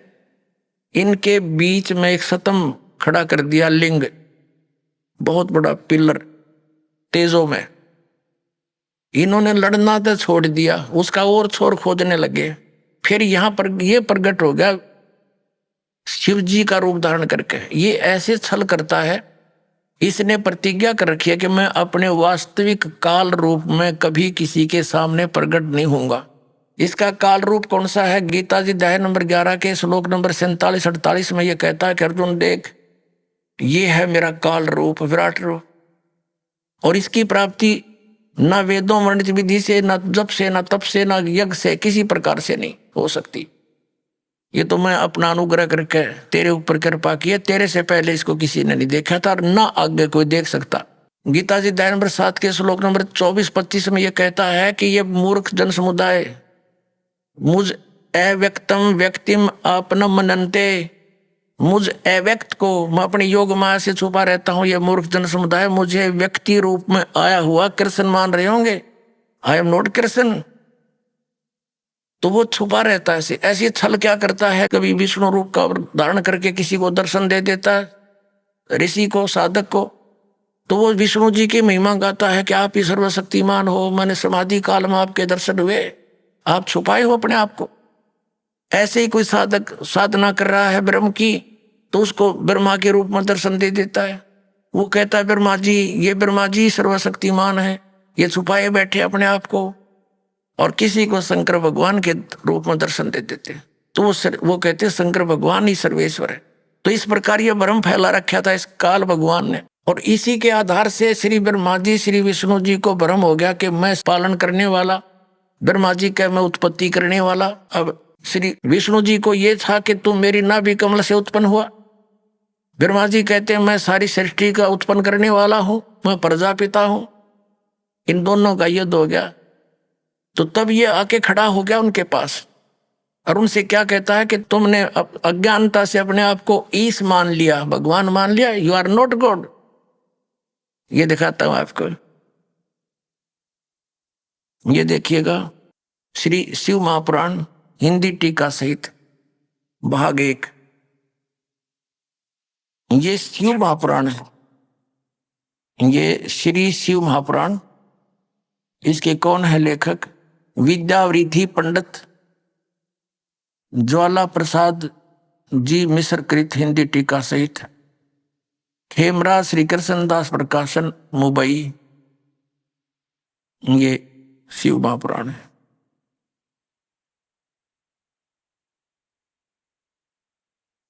इनके बीच में एक सतम खड़ा कर दिया, लिंग, बहुत बड़ा पिलर तेजों में। इन्होंने लड़ना तो छोड़ दिया, उसका और छोर खोजने लगे। फिर यहां पर यह प्रकट हो गया शिव जी का रूप धारण करके। ये ऐसे छल करता है, इसने प्रतिज्ञा कर रखी है कि मैं अपने वास्तविक काल रूप में कभी किसी के सामने प्रकट नहीं होऊंगा। इसका काल रूप कौन सा है? गीता जी अध्याय नंबर 11 के श्लोक नंबर 47-48 में यह कहता है कि अर्जुन देख, ये है मेरा काल रूप, विराट रूप। और इसकी प्राप्ति ना वेदों वर्णित विधि से, ना जप से, ना तप से, ना यज्ञ से, किसी प्रकार से नहीं हो सकती। ये तो मैं अपना अनुग्रह करके तेरे ऊपर कृपा की है, तेरे से पहले इसको किसी ने नहीं देखा था और ना आगे कोई देख सकता। गीता जी अध्याय नंबर 7 के श्लोक नंबर 24-25 में ये कहता है कि ये मूर्ख जन समुदाय मुझ अव्यक्तम व्यक्तिम आपनम मनन्ते, मुझ अव्यक्त को मैं अपने योग माया से छुपा रहता हूं। ये मूर्ख जन समुदाय मुझे व्यक्ति रूप में आया हुआ कृष्ण मान रहे होंगे, आई एम नॉट कृष्ण। तो वो छुपा रहता है। ऐसी छल क्या करता है, कभी विष्णु रूप का धारण करके किसी को दर्शन दे देता है, ऋषि को, साधक को, तो वो विष्णु जी की महिमा गाता है कि आप ही सर्वशक्तिमान हो, मैंने समाधि काल में आपके दर्शन हुए, आप छुपाए हो अपने आप को। ऐसे ही कोई साधक साधना कर रहा है ब्रह्म की, तो उसको ब्रह्मा के रूप में दर्शन दे देता है। वो कहता है ब्रह्मा जी, ये ब्रह्मा जी सर्वशक्तिमान है, ये छुपाए बैठे अपने आप को। और किसी को शंकर भगवान के रूप में दर्शन दे देते, तो वो कहते हैं शंकर भगवान ही सर्वेश्वर है। तो इस प्रकार ये भ्रम फैला रखा था इस काल भगवान ने, और इसी के आधार से श्री ब्रह्मा जी, श्री विष्णु जी को भ्रम हो गया कि मैं पालन करने वाला, ब्रह्मा जी का मैं उत्पत्ति करने वाला। अब श्री विष्णु जी को ये था कि तुम मेरी नाभि कमल से उत्पन्न हुआ। ब्रह्मा जी कहते हैं मैं सारी सृष्टि का उत्पन्न करने वाला हूं, मैं प्रजापिता हूं। इन दोनों का युद्ध हो गया। तो तब ये आके खड़ा हो गया उनके पास और उनसे क्या कहता है कि तुमने अज्ञानता से अपने आप को ईश मान लिया, भगवान मान लिया, यू आर नॉट गॉड। ये दिखाता हूं आपको, ये देखिएगा श्री शिव महापुराण हिंदी टीका सहित भाग 1। ये शिव महापुराण है, ये श्री शिव महापुराण। इसके कौन है लेखक? विद्यावृद्धि पंडित ज्वाला प्रसाद जी मिश्र कृत हिंदी टीका सहित, खेमरा श्री कृष्ण दास प्रकाशन मुंबई। ये शिव महापुराण है।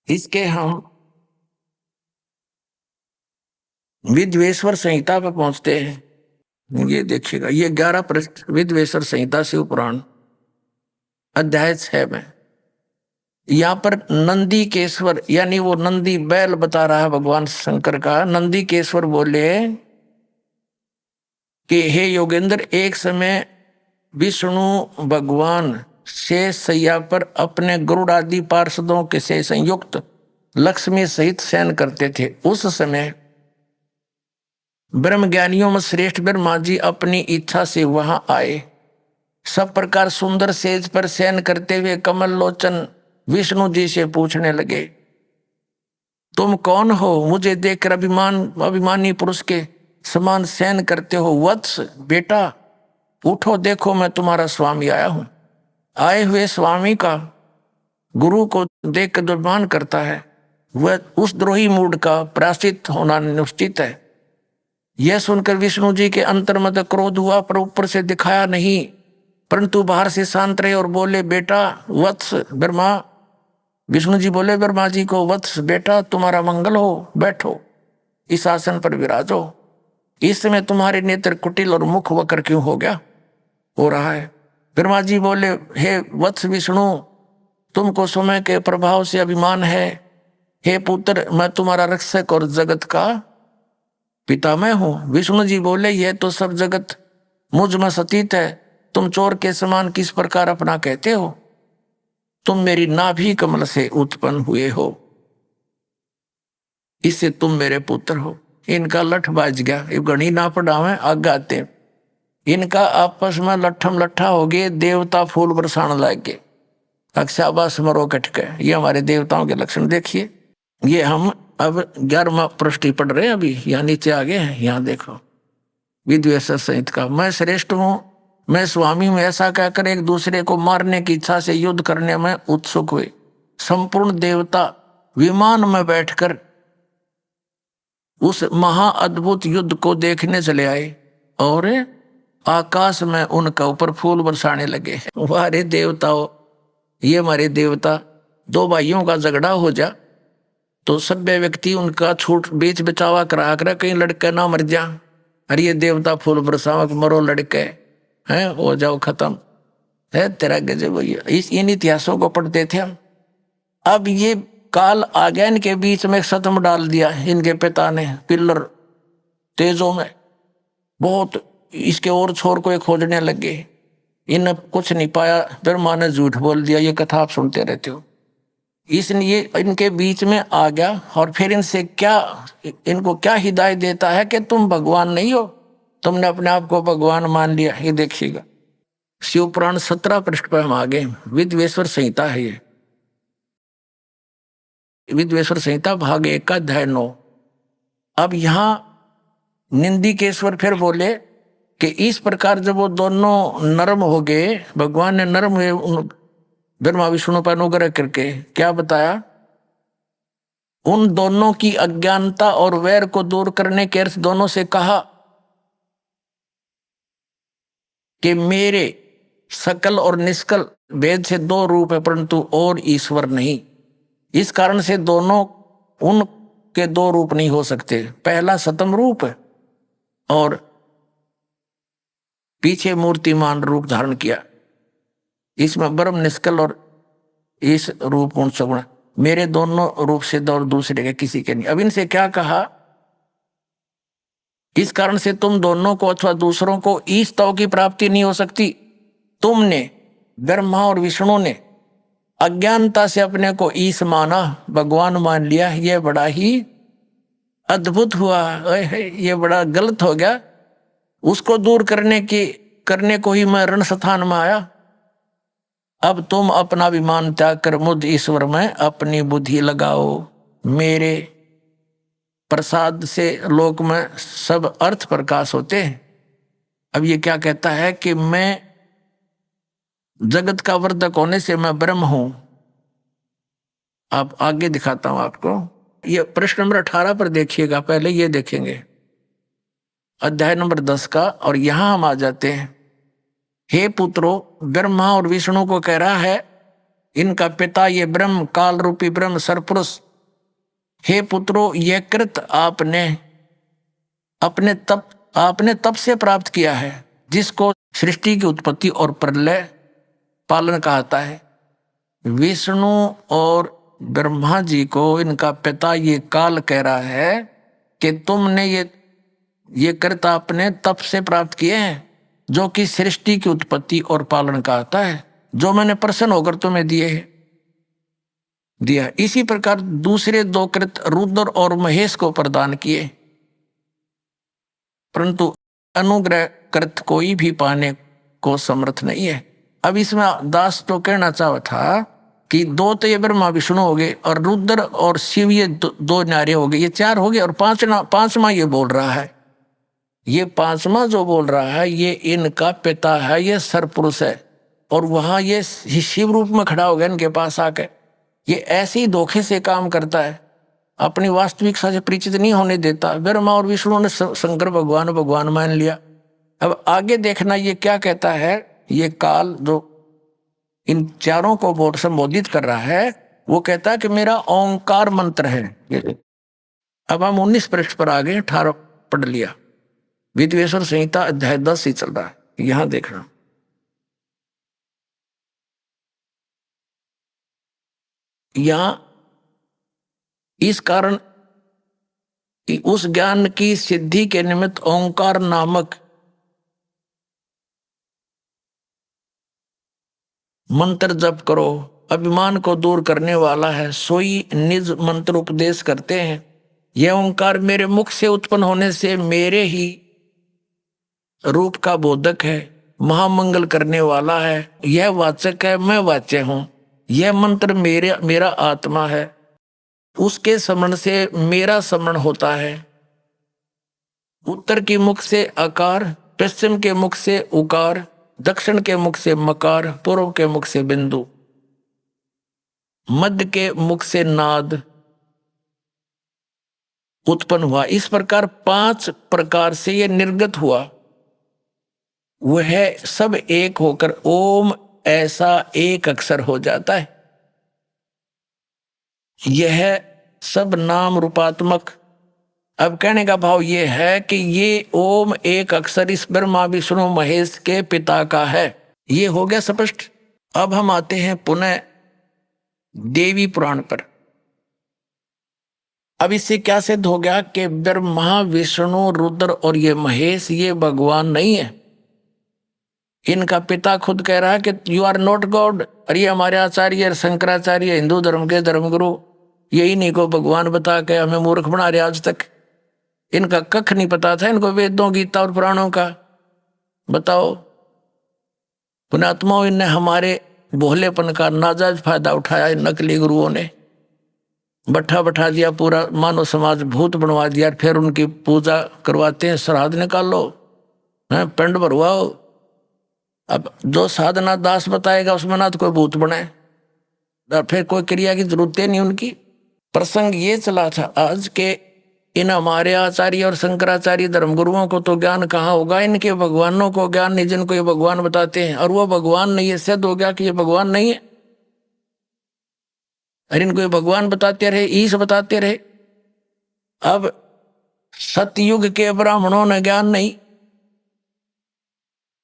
इसके हम विद्वेश्वर संहिता पर पहुंचते हैं। ये देखिएगा, ये 11 पृष्ठ विद्वेश्वर संहिता शिव पुराण अध्याय 6 में। यहाँ पर नंदी केश्वर यानी वो नंदी बैल बता रहा है भगवान शंकर का। नंदी केश्वर बोले कि हे योगेंद्र, एक समय विष्णु भगवान शेष सैया पर अपने गरुड़ आदि पार्षदों के से संयुक्त लक्ष्मी सहित शयन करते थे। उस समय ब्रह्म ज्ञानियों में श्रेष्ठ ब्रह्मा जी अपनी इच्छा से वहां आए। सब प्रकार सुंदर सेज पर शयन करते हुए कमल लोचन विष्णु जी से पूछने लगे, तुम कौन हो? मुझे देखकर अभिमानी पुरुष के समान शयन करते हो। वत्स बेटा उठो, देखो मैं तुम्हारा स्वामी आया हूं। आए हुए स्वामी का गुरु को देख कर जो अपमान करता है वह उस द्रोही मूड का प्रायश्चित होना निश्चित है। यह सुनकर विष्णु जी के अंतर्मत क्रोध हुआ, पर ऊपर से दिखाया नहीं, परंतु बाहर से शांत रहे और बोले, बेटा वत्स ब्रह्मा। विष्णु जी बोले ब्रह्मा जी को, वत्स बेटा तुम्हारा मंगल हो, बैठो इस आसन पर विराजो। इस समय तुम्हारे नेत्र कुटिल और मुख वक्र क्यों हो रहा है? ब्रह्मा जी बोले, हे वत्स विष्णु, तुमको समय के प्रभाव से अभिमान है। हे पुत्र, मैं तुम्हारा रक्षक और जगत का पिता मैं हूं। विष्णु जी बोले, यह तो सब जगत मुझ में सतीत है, तुम चोर के समान किस प्रकार अपना कहते हो? तुम मेरी नाभि कमल से उत्पन्न हुए हो, इससे तुम मेरे पुत्र हो। इनका लठ बाज गया, ये गणी ना पढ़ावे आगे आते। इनका आपस में लट्ठम लट्ठा हो गए, देवता फूल बरसाने लग गए। अक्षाबास मरो कटके, ये हमारे देवताओं के लक्षण देखिए। ये हम अब 11वां पृष्ठ पढ़ रहे हैं, अभी यहाँ नीचे आ गए हैं। यहाँ देखो विद्वेश्वर संहिता का, मैं श्रेष्ठ हूं, मैं स्वामी हूं, ऐसा कहकर एक दूसरे को मारने की इच्छा से युद्ध करने में उत्सुक हुए। संपूर्ण देवता विमान में बैठकर उस महाअद्भुत युद्ध को देखने चले आए और आकाश में उनका ऊपर फूल बरसाने लगे। वारे देवताओं, ये हमारे देवता, दो भाइयों का झगड़ा हो जा तो सभ्य व्यक्ति उनका छूट बीच बचावा करा कर कहीं लड़का ना मर जा, अरे ये देवता फूल बरसावक मरो लड़के हैं, हो जाओ खत्म है तेरा गजब। इन इतिहासों को पढ़ते थे हम। अब ये काल आ गया, इनके बीच में सतम डाल दिया इनके पिता ने पिल्लर तेजों में बहुत, इसके और छोर को खोजने लगे, इन कुछ नहीं पाया, ब्रह्मा ने झूठ बोल दिया। ये कथा आप सुनते रहते हो। इसलिए इनके बीच में आ गया और फिर इनसे क्या, इनको क्या हिदायत देता है कि तुम भगवान नहीं हो, तुमने अपने आप को भगवान मान लिया। ये देखिएगा शिव पुराण 17 पृष्ठ पर हम आ गए। विद्वेश्वर संहिता है ये, विद्वेश्वर संहिता भाग 1 का अध्याय 9। अब यहां निंदिकेश्वर फिर बोले कि इस प्रकार जब वो दोनों नरम हो गए, भगवान ने नरम हुए ब्रह्मा विष्णु पर अनुग्रह करके, क्या बताया, उन दोनों की अज्ञानता और वैर को दूर करने के अर्थ दोनों से कहा कि मेरे सकल और निष्कल भेद से 2 रूप है परंतु और ईश्वर नहीं। इस कारण से दोनों उनके 2 रूप नहीं हो सकते। पहला सतम रूप है और पीछे मूर्तिमान रूप धारण किया। इसमें ब्रह्म निष्कल और इस रूप गुण सगुण, मेरे दोनों रूप से और दूसरे के किसी के नहीं। अब इनसे क्या कहा, इस कारण से तुम दोनों को अथवा दूसरों को ईश तव की प्राप्ति नहीं हो सकती। तुमने ब्रह्मा और विष्णु ने अज्ञानता से अपने को ईश माना, भगवान मान लिया। यह बड़ा ही अद्भुत हुआ, ये बड़ा गलत हो गया। उसको दूर करने को ही मैं रण स्थान में आया। अब तुम अपना अभिमान त्याग कर मुझ ईश्वर में अपनी बुद्धि लगाओ। मेरे प्रसाद से लोक में सब अर्थ प्रकाश होते हैं। अब ये क्या कहता है कि मैं जगत का वर्धक होने से मैं ब्रह्म हूं। आप आगे दिखाता हूं आपको। ये प्रश्न नंबर 18 पर देखिएगा, पहले ये देखेंगे अध्याय नंबर 10 का, और यहां हम आ जाते हैं। हे पुत्रो, ब्रह्मा और विष्णु को कह रहा है, इनका पिता ये ब्रह्म, काल रूपी ब्रह्म सरपुरुष, हे पुत्रो, यह कृत आपने तप से प्राप्त किया है, जिसको सृष्टि की उत्पत्ति और प्रलय पालन कहता है। विष्णु और ब्रह्मा जी को इनका पिता ये काल कह रहा है कि तुमने ये कृत आपने तप से प्राप्त किए हैं, जो कि सृष्टि की उत्पत्ति और पालन कहता है, जो मैंने प्रसन्न होकर तुम्हें दिया। इसी प्रकार दूसरे 2 कृत रुद्र और महेश को प्रदान किए, परंतु अनुग्रह कृत कोई भी पाने को समर्थ नहीं है। अब इसमें दास तो कहना चाहा था कि 2 तो ये ब्रह्मा विष्णु हो गए और रुद्र और शिव ये 2 न्यारे हो गए, ये 4 हो गए, और पांचवा ये बोल रहा है। ये 5वां जो बोल रहा है ये इनका पिता है, ये सरपुरुष है, और वहां ये शिव रूप में खड़ा हो गया इनके पास आके। ये ऐसे ही धोखे से काम करता है, अपनी वास्तविकता से परिचित नहीं होने देता। ब्रह्मा और विष्णु ने शंकर भगवान मान लिया। अब आगे देखना ये क्या कहता है। ये काल जो इन चारों को संबोधित कर रहा है, वो कहता है कि मेरा ओंकार मंत्र है। अब हम 19 पृष्ठ पर आ गए, 18 पढ़ लिया। विद्वेश्वर संहिता अध्याय 10 ही चल रहा है, यहां देखना। यहां इस कारण उस ज्ञान की सिद्धि के निमित्त ओंकार नामक मंत्र जप करो। अभिमान को दूर करने वाला है, सोई निज मंत्र उपदेश करते हैं। यह ओंकार मेरे मुख से उत्पन्न होने से मेरे ही रूप का बोधक है, महामंगल करने वाला है। यह वाचक है, मैं वाच्य हूं। यह मंत्र मेरा आत्मा है, उसके स्मरण से मेरा स्मरण होता है। उत्तर के मुख से आकार, पश्चिम के मुख से उकार, दक्षिण के मुख से मकार, पूर्व के मुख से बिंदु, मध्य के मुख से नाद उत्पन्न हुआ। इस प्रकार 5 प्रकार से यह निर्गत हुआ। वह सब एक होकर ओम ऐसा एक अक्षर हो जाता है। यह सब नाम रूपात्मक अब कहने का भाव ये है कि ये ओम एक अक्षर इस ब्रह्मा विष्णु महेश के पिता का है। ये हो गया स्पष्ट। अब हम आते हैं पुनः देवी पुराण पर। अब इससे क्या सिद्ध हो गया कि ब्रह्मा विष्णु रुद्र और ये महेश ये भगवान नहीं है। इनका पिता खुद कह रहा है कि यू आर नॉट गॉड। और ये हमारे आचार्य शंकराचार्य हिंदू धर्म के धर्मगुरु यही नहीं को भगवान बता के हमें मूर्ख बना रहे। आज तक इनका कख नहीं पता था इनको वेदों गीता और पुराणों का। बताओ पुण्यात्माओं, इनने हमारे भोलेपन का नाजायज फायदा उठाया। इन नकली गुरुओं ने बैठा दिया, पूरा मानव समाज भूत बनवा दिया। फिर उनकी पूजा करवाते हैं, श्राद्ध निकालो, पिंड भरवाओ। अब जो साधना दास बताएगा उसमें ना तो कोई भूत बने और फिर कोई क्रिया की जरूरत नहीं उनकी। प्रसंग ये चला था आज के इन हमारे आचार्य और शंकराचार्य धर्मगुरुओं को तो ज्ञान कहाँ होगा, इनके भगवानों को ज्ञान नहीं जिनको ये भगवान बताते हैं। और वो भगवान नहीं है, सिद्ध हो गया कि ये भगवान नहीं है। और इनको ये भगवान बताते रहे, ईश बताते रहे। अब सतयुग के ब्राह्मणों ने ज्ञान नहीं।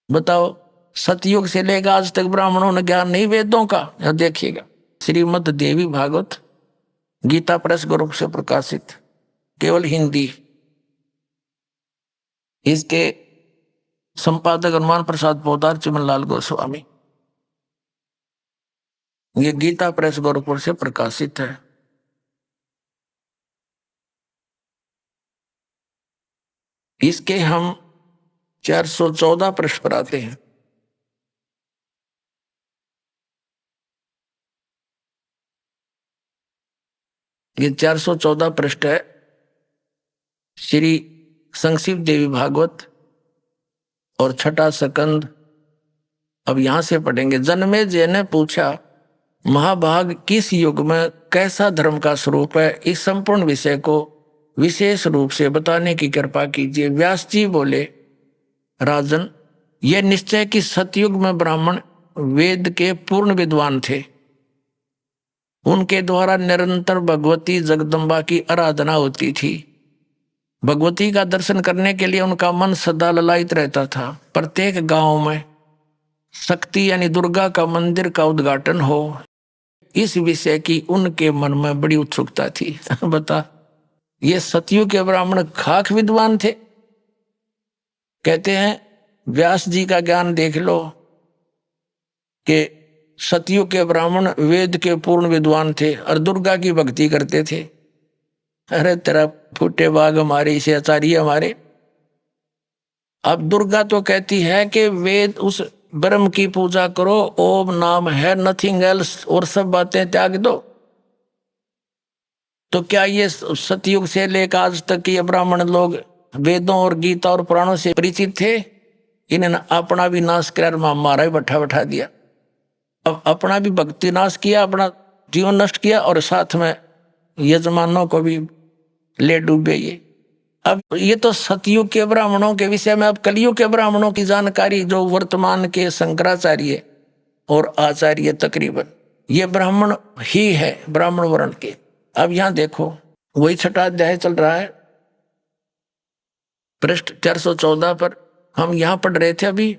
बताओ, सतयुग से लेकर आज तक ब्राह्मणों ने ज्ञान नहीं वेदों का। यह देखिएगा श्रीमद् देवी भागवत गीता प्रेस ग्रुप से प्रकाशित, केवल हिंदी। इसके संपादक हनुमान प्रसाद पोदार चिमनलाल गोस्वामी। ये गीता प्रेस गोरखपुर से प्रकाशित है। इसके हम 414 पृष्ठ पर आते हैं। ये 414 पृष्ठ है श्री संक्षिप्त देवी भागवत और छठा सकंद। अब यहां से पढ़ेंगे। जन्मेजय ने पूछा, महाभाग किस युग में कैसा धर्म का स्वरूप है, इस संपूर्ण विषय को विशेष रूप से बताने की कृपा कीजिए। व्यास जी बोले, राजन, यह निश्चय कि सतयुग में ब्राह्मण वेद के पूर्ण विद्वान थे। उनके द्वारा निरंतर भगवती जगदम्बा की आराधना होती थी। भगवती का दर्शन करने के लिए उनका मन सदा ललायित रहता था। प्रत्येक गांव में शक्ति यानी दुर्गा का मंदिर का उद्घाटन हो, इस विषय की उनके मन में बड़ी उत्सुकता थी। बता, ये सतयुग के ब्राह्मण खाक विद्वान थे। कहते हैं व्यास जी का ज्ञान देख लो कि सतयुग के ब्राह्मण वेद के पूर्ण विद्वान थे और दुर्गा की भक्ति करते थे। अरे तेरा फूटे बाग हमारे, इसे आचार्य हमारे। अब दुर्गा तो कहती है कि वेद उस ब्रह्म की पूजा करो, ओम नाम है, नथिंग एल्स, और सब बातें त्याग दो। तो क्या ये सतयुग से लेकर आज तक ये ब्राह्मण लोग वेदों और गीता और पुराणों से परिचित थे? इन्होंने अपना भी नाश कर मारा ही बैठा दिया। अब अपना भी भक्ति नाश किया, अपना जीवन नष्ट किया और साथ में यजमानों को भी ले डूबे ये। अब ये तो सतयुग के ब्राह्मणों के विषय में। अब कलयुग के ब्राह्मणों की जानकारी जो वर्तमान के शंकराचार्य और आचार्य तकरीबन ये ब्राह्मण ही है, ब्राह्मण वर्ण के। अब यहां देखो, वही छठा अध्याय चल रहा है, पृष्ठ 414 पर हम यहां पढ़ रहे थे। अभी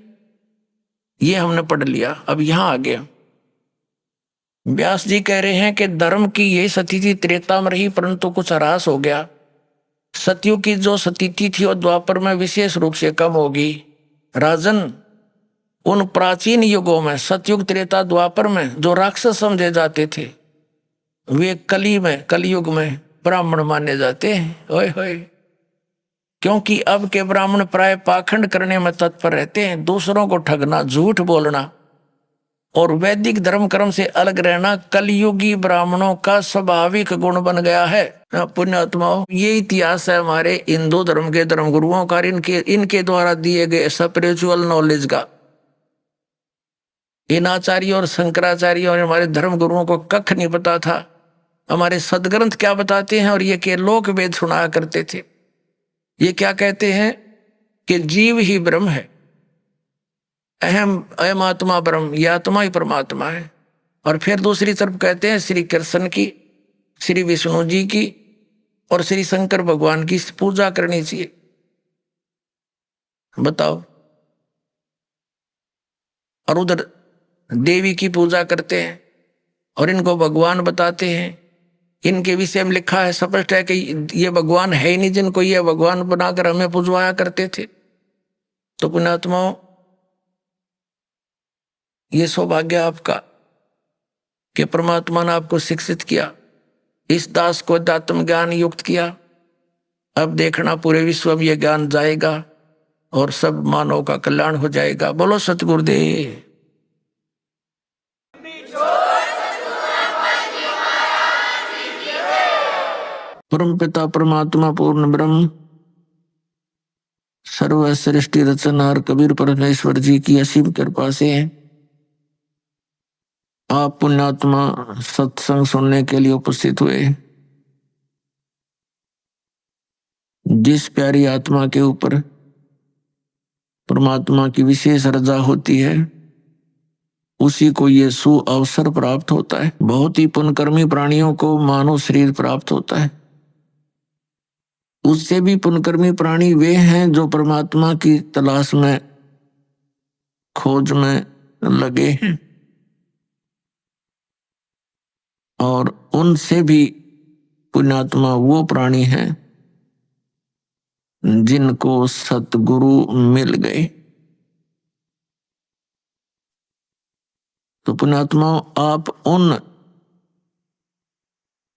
ये हमने पढ़ लिया, अब यहां आ गया। व्यास जी कह रहे हैं कि धर्म की यही स्थिति त्रेता में रही, परंतु कुछ ह्रास हो गया। सतयुग की जो स्थिति थी वो द्वापर में विशेष रूप से कम होगी। राजन, उन प्राचीन युगों में सतयुग त्रेता द्वापर में जो राक्षस समझे जाते थे वे कलयुग में ब्राह्मण माने जाते हैं। ओए होए, क्योंकि अब के ब्राह्मण प्राय पाखंड करने में तत्पर रहते हैं, दूसरों को ठगना, झूठ बोलना और वैदिक धर्म कर्म से अलग रहना कलयुगी ब्राह्मणों का स्वाभाविक गुण बन गया है। पुण्यात्माओं, ये इतिहास है हमारे हिंदू धर्म के धर्मगुरुओं का, इनके द्वारा दिए गए स्पिरिचुअल नॉलेज का। इन आचार्य और शंकराचार्य और हमारे धर्मगुरुओं को कख नहीं पता था। हमारे सदग्रंथ क्या बताते हैं और ये के लोक वेद सुनाया करते थे। ये क्या कहते हैं कि जीव ही ब्रह्म है, अहम आत्मा ब्रह्म, ये आत्मा ही परमात्मा है। और फिर दूसरी तरफ कहते हैं श्री कृष्ण की, श्री विष्णु जी की और श्री शंकर भगवान की पूजा करनी चाहिए। बताओ। और उधर देवी की पूजा करते हैं और इनको भगवान बताते हैं। इनके विषय में लिखा है, स्पष्ट है कि ये भगवान है ही नहीं, जिनको ये भगवान बनाकर हमें पुजवाया करते थे। तो पुण्यात्माओं, ये सौभाग्य आपका कि परमात्मा ने आपको शिक्षित किया, इस दास को अध्यात्म ज्ञान युक्त किया। अब देखना पूरे विश्व में यह ज्ञान जाएगा और सब मानव का कल्याण हो जाएगा। बोलो सतगुरुदेव। परम पिता परमात्मा पूर्ण ब्रह्म सर्व सृष्टि रचनहार कबीर परमेश्वर जी की असीम कृपा से आप पुण्यात्मा सत्संग सुनने के लिए उपस्थित हुए। जिस प्यारी आत्मा के ऊपर परमात्मा की विशेष रजा होती है, उसी को ये सु अवसर प्राप्त होता है। बहुत ही पुण्यकर्मी प्राणियों को मानव शरीर प्राप्त होता है। उससे भी पुण्यकर्मी प्राणी वे हैं जो परमात्मा की तलाश में, खोज में लगे हैं। और उनसे भी पुण्यात्मा वो प्राणी हैं जिनको सतगुरु मिल गए। तो पुण्यात्मा, आप उन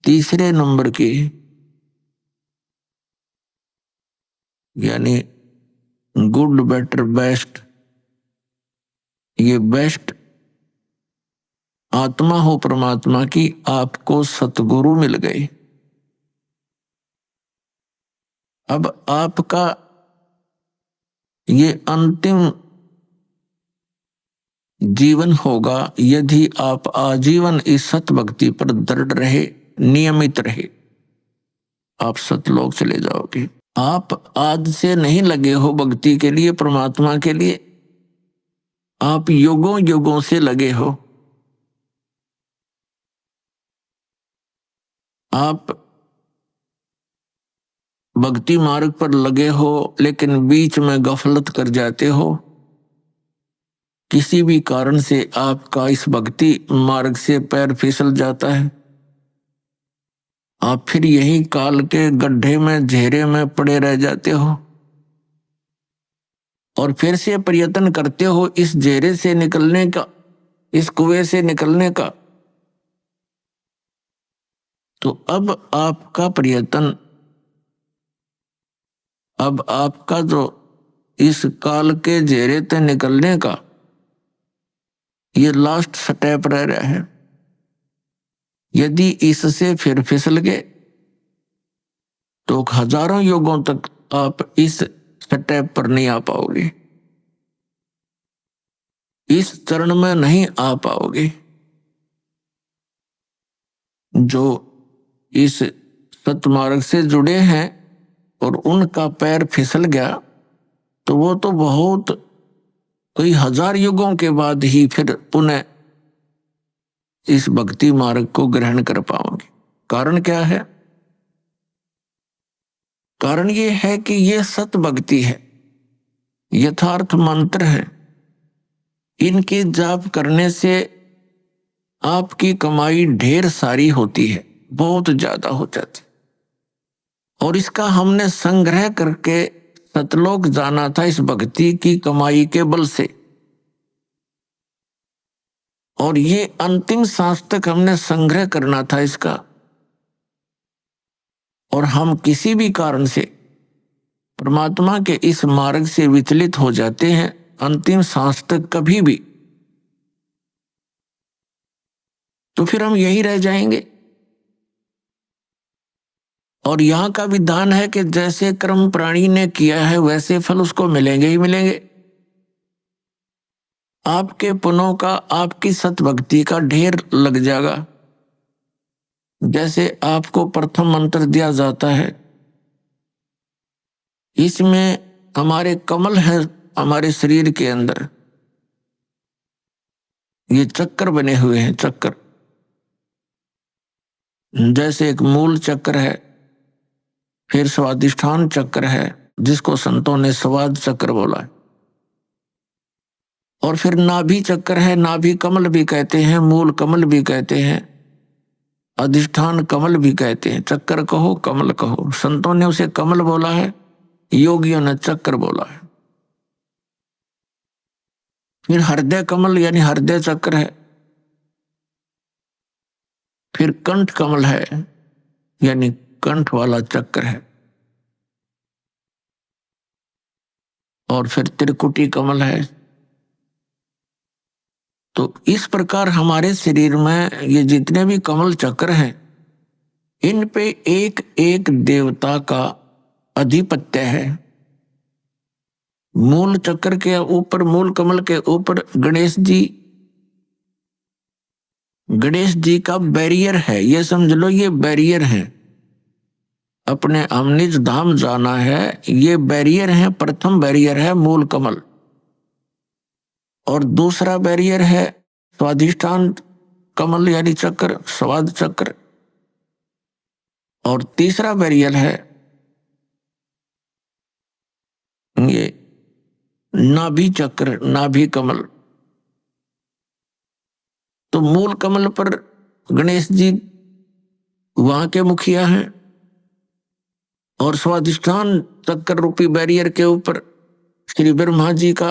तीसरे नंबर के, यानी गुड बेटर बेस्ट, ये बेस्ट आत्मा हो परमात्मा की, आपको सतगुरु मिल गए। अब आपका ये अंतिम जीवन होगा यदि आप आजीवन इस सत भक्ति पर दृढ़ रहे, नियमित रहे। आप सतलोक चले जाओगे। आप आज से नहीं लगे हो भक्ति के लिए, परमात्मा के लिए, आप युगों युगों से लगे हो। आप भक्ति मार्ग पर लगे हो, लेकिन बीच में गफलत कर जाते हो। किसी भी कारण से आपका इस भक्ति मार्ग से पैर फिसल जाता है। आप फिर यही काल के गड्ढे में, घेरे में पड़े रह जाते हो और फिर से प्रयत्न करते हो इस घेरे से निकलने का, इस कुएं से निकलने का। तो अब आपका प्रयत्न, अब आपका जो इस काल के घेरे से निकलने का ये लास्ट स्टेप रह रहा है। यदि इससे फिर फिसल गए तो हजारों युगों तक आप इस स्टेप पर नहीं आ पाओगे, इस चरण में नहीं आ पाओगे। जो इस सतमार्ग से जुड़े हैं और उनका पैर फिसल गया तो वो तो बहुत कई हजार युगों के बाद ही फिर पुनः इस भक्ति मार्ग को ग्रहण कर पाओगे। कारण क्या है? कारण ये है कि ये सत भक्ति है, यथार्थ मंत्र है। इनके जाप करने से आपकी कमाई ढेर सारी होती है, बहुत ज्यादा हो जाती। और इसका हमने संग्रह करके सतलोक जाना था इस भक्ति की कमाई के बल से, और ये अंतिम सांस तक हमने संग्रह करना था इसका। और हम किसी भी कारण से परमात्मा के इस मार्ग से विचलित हो जाते हैं अंतिम सांस तक कभी भी, तो फिर हम यही रह जाएंगे। और यहां का विधान है कि जैसे कर्म प्राणी ने किया है वैसे फल उसको मिलेंगे ही मिलेंगे। आपके पुण्यों का, आपकी सतभक्ति का ढेर लग जाएगा। जैसे आपको प्रथम मंत्र दिया जाता है, इसमें हमारे कमल है, हमारे शरीर के अंदर ये चक्कर बने हुए हैं। चक्कर जैसे एक मूल चक्र है, फिर स्वादिष्ठान चक्र है जिसको संतों ने स्वाद चक्र बोला है। और फिर नाभि चक्र है, नाभि कमल भी कहते हैं, मूल कमल भी कहते हैं, अधिष्ठान कमल भी कहते हैं। चक्कर कहो कमल कहो, संतों ने उसे कमल बोला है, योगियों ने चक्र बोला है। फिर हृदय कमल यानी हृदय चक्र है। फिर कंठ कमल है यानी कंठ वाला चक्र है। और फिर त्रिकुटी कमल है। तो इस प्रकार हमारे शरीर में ये जितने भी कमल चक्र हैं, इन पे एक एक देवता का अधिपत्य है। मूल चक्र के ऊपर, मूल कमल के ऊपर गणेश जी का बैरियर है। ये समझ लो ये बैरियर है। अपने अमनिज धाम जाना है, ये बैरियर है। प्रथम बैरियर है मूल कमल, और दूसरा बैरियर है स्वादिष्ठान कमल यानी चक्र, स्वाद चक्र। और तीसरा बैरियर है ये नाभि चक्र, नाभि कमल। तो मूल कमल पर गणेश जी वहां के मुखिया हैं, और स्वादिष्ठान चक्र रूपी बैरियर के ऊपर श्री ब्रह्मा जी का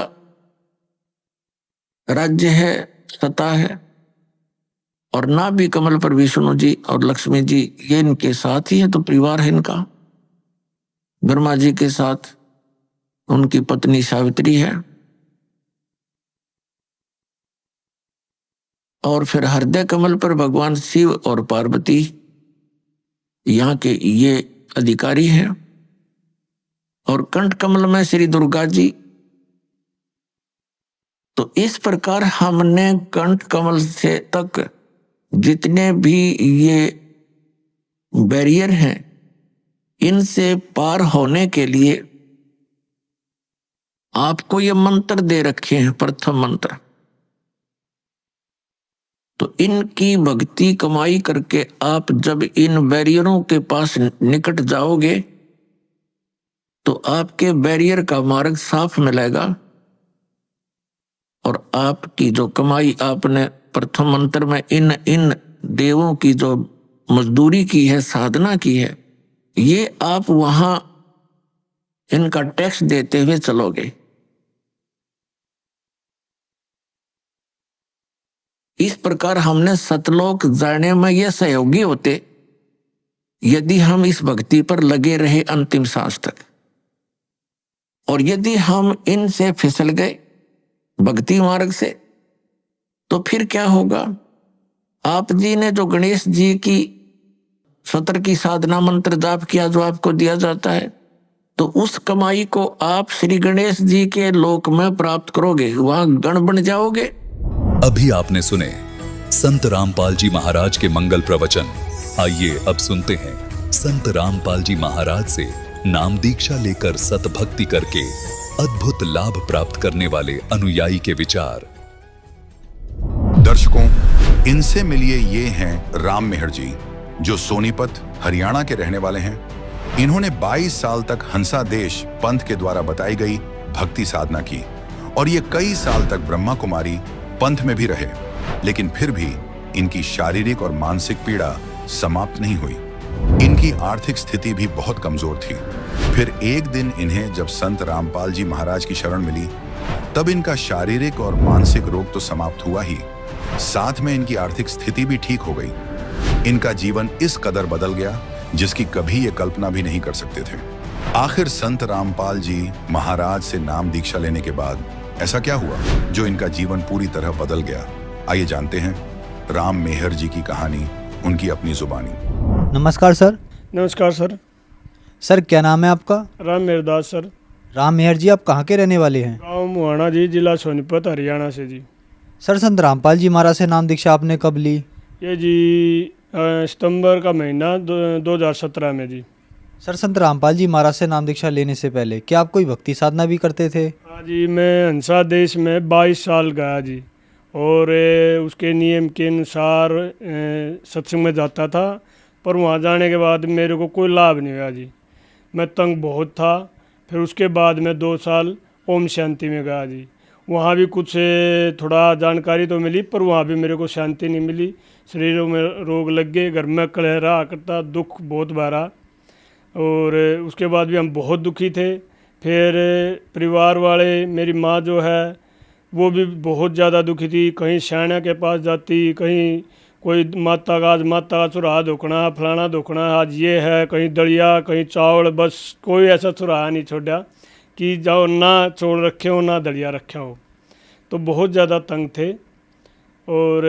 राज्य है, सत्ता है। और नाभि कमल पर विष्णु जी और लक्ष्मी जी, ये इनके साथ ही है। तो परिवार है इनका। ब्रह्मा जी के साथ उनकी पत्नी सावित्री है। और फिर हृदय कमल पर भगवान शिव और पार्वती यहाँ के ये अधिकारी हैं। और कंठ कमल में श्री दुर्गा जी। तो इस प्रकार हमने कंठ कमल से तक जितने भी ये बैरियर हैं, इनसे पार होने के लिए आपको ये मंत्र दे रखे हैं। प्रथम मंत्र, तो इनकी भक्ति कमाई करके आप जब इन बैरियरों के पास निकट जाओगे तो आपके बैरियर का मार्ग साफ मिलेगा। और आपकी जो कमाई आपने प्रथम मंत्र में इन देवों की जो मजदूरी की है, साधना की है, ये आप वहां इनका टैक्स देते हुए चलोगे। इस प्रकार हमने सतलोक जाने में ये सहयोगी होते यदि हम इस भक्ति पर लगे रहे अंतिम सांस तक। और यदि हम इनसे फिसल गए भक्ति मार्ग से, तो फिर क्या होगा? आप जी ने जो गणेश जी की सत्र की साधना मंत्र जाप किया जो आपको दिया जाता है, तो उस कमाई को आप श्री गणेश जी के लोक में प्राप्त करोगे, वहां गण बन जाओगे। अभी आपने सुने संत रामपाल जी महाराज के मंगल प्रवचन। आइए अब सुनते हैं संत रामपाल जी महाराज से नाम दीक्षा लेकर सतभक्ति करके अद्भुत लाभ प्राप्त करने वाले अनुयायी के विचार। दर्शकों, इनसे मिलिए। ये हैं राम मेहर जी, जो सोनीपत हरियाणा के रहने वाले हैं। इन्होंने 22 साल तक हंसा देश पंथ के द्वारा बताई गई भक्ति साधना की, और ये कई साल तक ब्रह्मा कुमारी पंथ में भी रहे, लेकिन फिर भी इनकी शारीरिक और मानसिक पीड़ा समाप्त नहीं हुई। इनकी आर्थिक स्थिति भी बहुत कमजोर थी। फिर एक दिन इन्हें जब संत रामपाल जी महाराज की शरण मिली, तब इनका शारीरिक और मानसिक रोग तो समाप्त हुआ ही, साथ में इनकी आर्थिक स्थिति भी ठीक हो गई। इनका जीवन इस कदर बदल गया जिसकी कभी ये कल्पना भी नहीं कर सकते थे। आखिर संत रामपाल जी महाराज से नाम दीक्षा लेने के बाद ऐसा क्या हुआ जो इनका जीवन पूरी तरह बदल गया? आइए जानते हैं राम मेहर जी की कहानी, उनकी अपनी जुबानी। नमस्कार सर। नमस्कार सर। सर क्या नाम है आपका? राम मेहरदास सर। राम मेहर जी, आप कहाँ के रहने वाले हैं? गाँव मुहाना जी, जिला सोनीपत, हरियाणा से जी। सर संत रामपाल जी महाराज से नाम दीक्षा आपने कब ली? ये जी सितंबर का महीना 2017 में जी। सर संत रामपाल जी महाराज से नाम दीक्षा लेने से पहले क्या आप कोई भक्ति साधना भी करते थे? हाँ जी, मैं हंसा देश में 22 साल गया जी, और उसके नियम के अनुसार सत्संग में जाता था, पर वहाँ जाने के बाद मेरे को कोई लाभ नहीं हुआ जी। मैं तंग बहुत था। फिर उसके बाद मैं 2 साल ओम शांति में गया जी। वहाँ भी कुछ थोड़ा जानकारी तो मिली, पर वहाँ भी मेरे को शांति नहीं मिली। शरीरों में रोग लग गए, घर में कलह रहा करता, दुख बहुत भरा, और उसके बाद भी हम बहुत दुखी थे। फिर परिवार वाले, मेरी माँ जो है वो भी बहुत ज़्यादा दुखी थी। कहीं शाना के पास जाती, कहीं कोई माता का, आज माता का चुराहा धोकना, फलाना धोकना, आज ये है, कहीं दलिया, कहीं चावल, बस कोई ऐसा चुराहा नहीं छोड़ा कि जाओ ना चौल रखे हो ना दलिया रखा हो। तो बहुत ज़्यादा तंग थे, और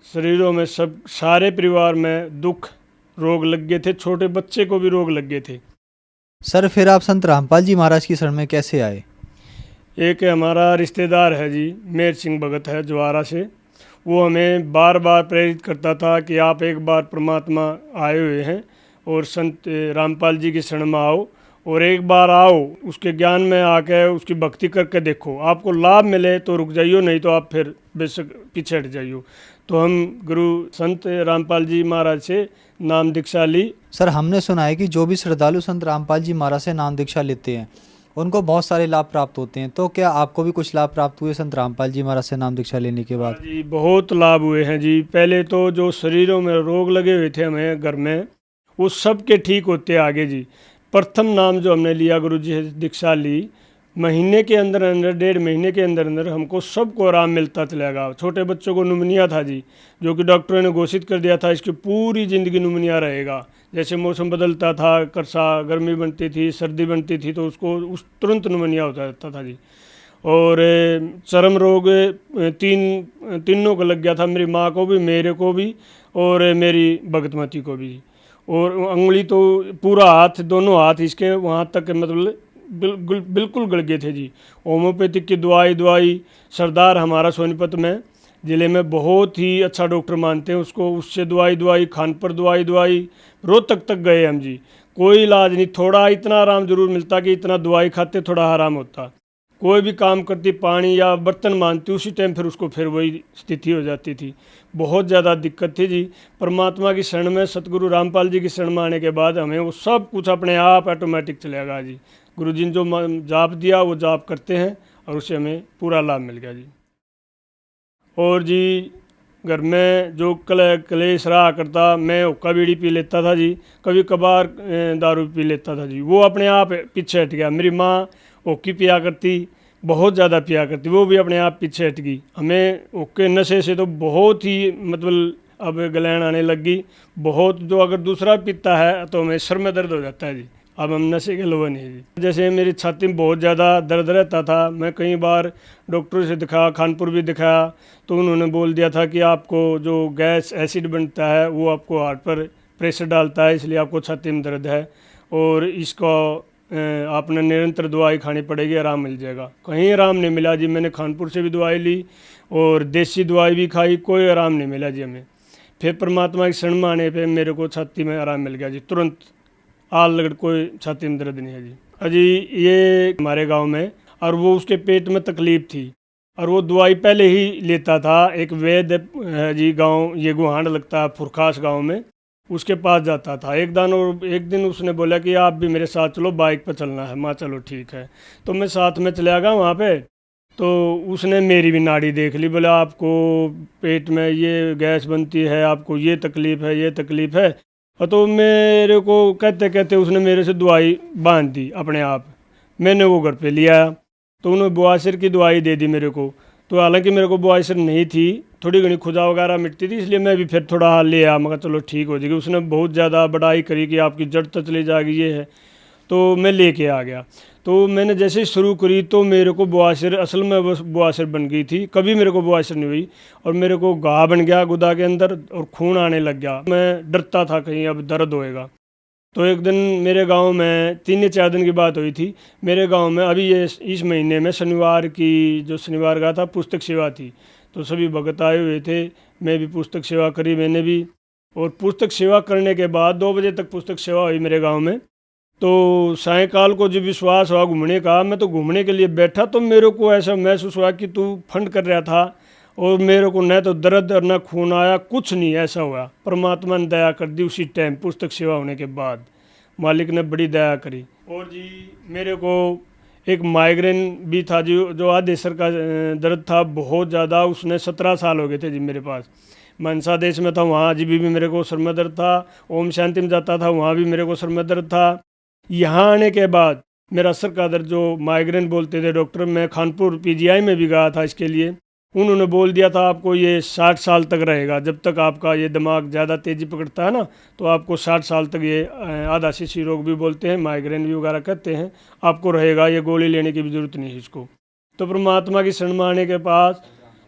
शरीरों में सब सारे परिवार में दुख, रोग लग गए थे, छोटे बच्चे को भी रोग लग गए थे। सर फिर आप संत रामपाल जी महाराज की शरण में कैसे आए? एक हमारा रिश्तेदार है जी, मेहर सिंह भगत है जवारा से, वो हमें बार बार प्रेरित करता था कि आप एक बार परमात्मा आए हुए हैं और संत रामपाल जी की शरण में आओ, और एक बार आओ, उसके ज्ञान में आके उसकी भक्ति करके देखो, आपको लाभ मिले तो रुक जाइयो, नहीं तो आप फिर बेशक पीछे हट जाइयो। तो हम गुरु संत रामपाल जी महाराज से नाम दीक्षा ली। सर हमने सुना है कि जो भी श्रद्धालु संत रामपाल जी महाराज से नाम दीक्षा लेते हैं उनको बहुत सारे लाभ प्राप्त होते हैं, तो क्या आपको भी कुछ लाभ प्राप्त हुए संत रामपाल जी महाराज से नाम दीक्षा लेने के बाद? जी बहुत लाभ हुए हैं जी। पहले तो जो शरीरों में रोग लगे हुए थे हमें घर में, वो सब के ठीक होते आगे जी। प्रथम नाम जो हमने लिया, गुरु जी से दीक्षा ली, महीने के अंदर अंदर, 1.5 महीने के अंदर अंदर हमको सबको आराम मिलता चलेगा। छोटे बच्चों को नुमनिया था जी, जो कि डॉक्टरों ने घोषित कर दिया था इसकी पूरी ज़िंदगी नुमनिया रहेगा। जैसे मौसम बदलता था, करसा गर्मी बनती थी, सर्दी बनती थी, तो उसको उस तुरंत नुमनिया होता रहता था जी। और चर्म रोग तीनों को लग गया था, मेरी माँ को भी, मेरे को भी, और मेरी भगतमती को भी। और उंगली तो पूरा हाथ, दोनों हाथ इसके वहाँ तक मतलब बिल्कुल गल गए थे जी। होम्योपैथिक की दवाई सरदार हमारा सोनीपत में ज़िले में बहुत ही अच्छा डॉक्टर मानते हैं उसको, उससे दवाई खानपुर दवाई रोहतक तक गए हम जी, कोई इलाज नहीं। थोड़ा इतना आराम जरूर मिलता कि इतना दवाई खाते थोड़ा आराम होता। कोई भी काम करती, पानी या बर्तन मानती, उसी टाइम फिर उसको फिर वही स्थिति हो जाती थी। बहुत ज़्यादा दिक्कत थी जी। परमात्मा की शरण में, सतगुरु रामपाल जी की शरण में आने के बाद हमें वो सब कुछ अपने आप ऑटोमेटिक चलेगा जी। गुरु जी ने जो जाप दिया वो जाप करते हैं, और उससे हमें पूरा लाभ मिल गया जी। और जी घर में जो कलेश रहा करता, मैं हुक्का बीड़ी पी लेता था जी, कभी कभार दारू पी लेता था जी, वो अपने आप पीछे हट गया। मेरी माँ हुक्की पिया करती, बहुत ज़्यादा पिया करती, वो भी अपने आप पीछे हट गई। हमें हुक्के नशे से तो बहुत ही मतलब अब गलैन आने लग गई बहुत। जो अगर दूसरा पीता है तो हमें सर में दर्द हो जाता है जी। अब हम नशे के लोग नहीं जी। जैसे मेरी छाती में बहुत ज़्यादा दर्द रहता था, मैं कई बार डॉक्टर से दिखाया, खानपुर भी दिखाया, तो उन्होंने बोल दिया था कि आपको जो गैस एसिड बनता है वो आपको हार्ट पर प्रेशर डालता है, इसलिए आपको छाती में दर्द है, और इसको आपने निरंतर दवाई खानी पड़ेगी, आराम मिल जाएगा। कहीं आराम नहीं मिला जी। मैंने खानपुर से भी दवाई ली और देसी दवाई भी खाई, कोई आराम नहीं मिला जी हमें। फिर परमात्मा की शरण में आने पर मेरे को छाती में आराम मिल गया जी, तुरंत आल लगड़, कोई छाती में दर्द नहीं है जी। अजी ये हमारे गांव में, और वो उसके पेट में तकलीफ थी, और वो दवाई पहले ही लेता था। एक वैद्य है जी गांव, ये गुहांड लगता है फुरखास गांव में, उसके पास जाता था। एक दिन उसने बोला कि आप भी मेरे साथ चलो, बाइक पर चलना है। माँ चलो ठीक है। तो मैं साथ में चला गया वहाँ पे। तो उसने मेरी भी नाड़ी देख ली, बोला आपको पेट में ये गैस बनती है, आपको ये तकलीफ़ है। और तो मेरे को कहते कहते उसने मेरे से दवाई बांध दी अपने आप। मैंने वो घर पे लिया, तो उन्होंने बुआसर की दवाई दे दी मेरे को। तो हालांकि मेरे को बुआसर नहीं थी, थोड़ी घनी खुजा वगैरह मिटती थी, इसलिए मैं भी फिर थोड़ा हाल ले आया। मगर चलो ठीक हो जाएगी। उसने बहुत ज़्यादा बढ़ाई करी कि आपकी जड़ तो चली जाएगी, ये है। तो मैं लेके आ गया। तो मैंने जैसे ही शुरू करी तो मेरे को बुआसर, असल में बुआसर बन गई थी, कभी मेरे को बुआसर नहीं हुई, और मेरे को घाव बन गया गुदा के अंदर और खून आने लग गया। मैं डरता था कहीं अब दर्द होएगा। तो एक दिन मेरे गांव में 3-4 दिन की बात हुई थी। मेरे गांव में अभी ये इस महीने में शनिवार गया था, पुस्तक सेवा थी, तो सभी भगत आए हुए थे। मैं भी पुस्तक सेवा करी मैंने भी, और पुस्तक सेवा करने के बाद 2 बजे तक पुस्तक सेवा हुई मेरे गांव में। तो सायंकाल को जब विश्वास हुआ घूमने का, मैं तो घूमने के लिए बैठा, तो मेरे को ऐसा महसूस हुआ कि तू फंड कर रहा था, और मेरे को न तो दर्द और न खून आया, कुछ नहीं ऐसा हुआ। परमात्मा ने दया कर दी उसी टाइम पुस्तक सेवा होने के बाद। मालिक ने बड़ी दया करी। और जी मेरे को एक माइग्रेन भी था जी, जो आधे सर का दर्द था बहुत ज़्यादा, उसने 17 साल हो गए थे जी मेरे पास। मनसा देश में था, वहाँ जी भी मेरे को सर में दर्द था। ओम शांति में जाता था, वहाँ भी मेरे को सर में दर्द था। यहाँ आने के बाद मेरा सर का दर्द जो माइग्रेन बोलते थे डॉक्टर, मैं खानपुर पीजीआई में भी गया था इसके लिए। उन्होंने बोल दिया था आपको ये 60 साल तक रहेगा, जब तक आपका ये दिमाग ज़्यादा तेज़ी पकड़ता है ना, तो आपको 60 साल तक ये आधा शिशु रोग भी बोलते हैं, माइग्रेन भी वगैरह कहते हैं, आपको रहेगा, ये गोली लेने की भी ज़रूरत नहीं है इसको। तो परमात्मा की शरण में आने के पास,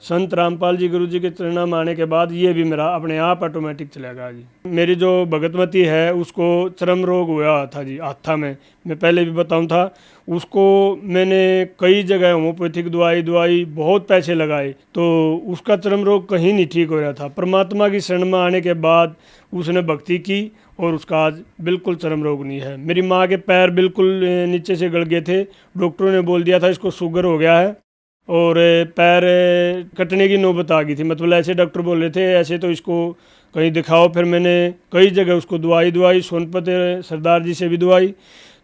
संत रामपाल जी गुरु जी के चरणों में आने के बाद ये भी मेरा अपने आप ऑटोमेटिक चला गया जी। मेरी जो भगतमती है उसको चर्म रोग हुआ था जी हाथा में, मैं पहले भी बताऊं था। उसको मैंने कई जगह होम्योपैथिक दवाई बहुत पैसे लगाए, तो उसका चर्म रोग कहीं नहीं ठीक हो रहा था। परमात्मा की शरण में आने के बाद उसने भक्ति की और उसका आज बिल्कुल चर्म रोग नहीं है। मेरी माँ के पैर बिल्कुल नीचे से गल गए थे, डॉक्टरों ने बोल दिया था इसको शुगर हो गया है और पैर कटने की नौबत आ गई थी। मतलब ऐसे डॉक्टर बोल रहे थे, ऐसे तो इसको कहीं दिखाओ। फिर मैंने कई जगह उसको दवाई सोनपत सरदार जी से भी दवाई,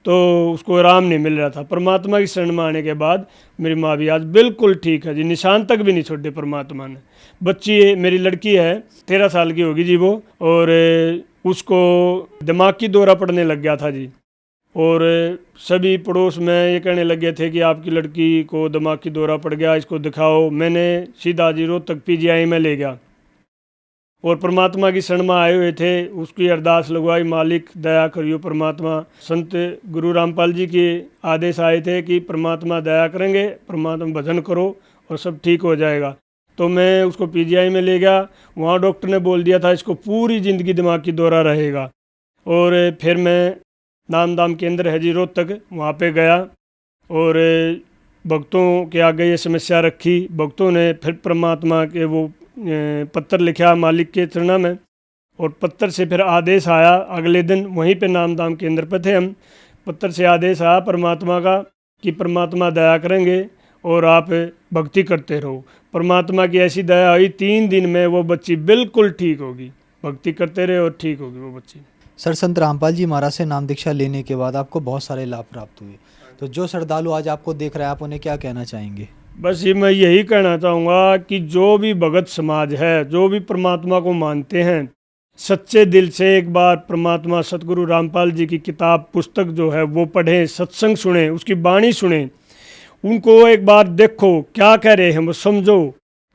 तो उसको आराम नहीं मिल रहा था। परमात्मा की शरण में आने के बाद मेरी माँ भी आज बिल्कुल ठीक है जी, निशान तक भी नहीं छोड़े परमात्मा ने। बच्ची मेरी लड़की है 13 साल की होगी जी वो, और उसको दिमाग की दौरा पड़ने लग गया था जी। और सभी पड़ोस में ये कहने लगे थे कि आपकी लड़की को दिमाग की दौरा पड़ गया, इसको दिखाओ। मैंने सीधा जी रोहतक पीजीआई में ले गया और परमात्मा की शरण में आए हुए थे, उसकी अरदास लगवाई, मालिक दया करियो परमात्मा। संत गुरु रामपाल जी के आदेश आए थे कि परमात्मा दया करेंगे, परमात्मा भजन करो और सब ठीक हो जाएगा। तो मैं उसको पीजीआई में ले गया, वहाँ डॉक्टर ने बोल दिया था इसको पूरी ज़िंदगी दिमाग की दौरा रहेगा। और फिर मैं नाम दाम केंद्र है जी रोहतक, वहाँ पे गया और भक्तों के आगे ये समस्या रखी। भक्तों ने फिर परमात्मा के वो पत्र लिखा मालिक के चरणों में, और पत्र से फिर आदेश आया अगले दिन, वहीं पे नाम दाम केंद्र पे थे हम। पत्र से आदेश आया परमात्मा का कि परमात्मा दया करेंगे और आप भक्ति करते रहो। परमात्मा की ऐसी दया हुई, 3 दिन में वो बच्ची बिल्कुल ठीक होगी। भक्ति करते रहे और ठीक होगी वो बच्ची। सर, संत रामपाल जी महाराज से नाम दीक्षा लेने के बाद आपको बहुत सारे लाभ प्राप्त हुए, तो जो श्रद्धालु आज आपको देख रहा है आप उन्हें क्या कहना चाहेंगे? बस ये मैं यही कहना चाहूँगा कि जो भी भगत समाज है, जो भी परमात्मा को मानते हैं, सच्चे दिल से एक बार परमात्मा सतगुरु रामपाल जी की किताब पुस्तक जो है वो पढ़ें, सत्संग सुने, उसकी वाणी सुने, उनको एक बार देखो क्या कह रहे हैं वो समझो।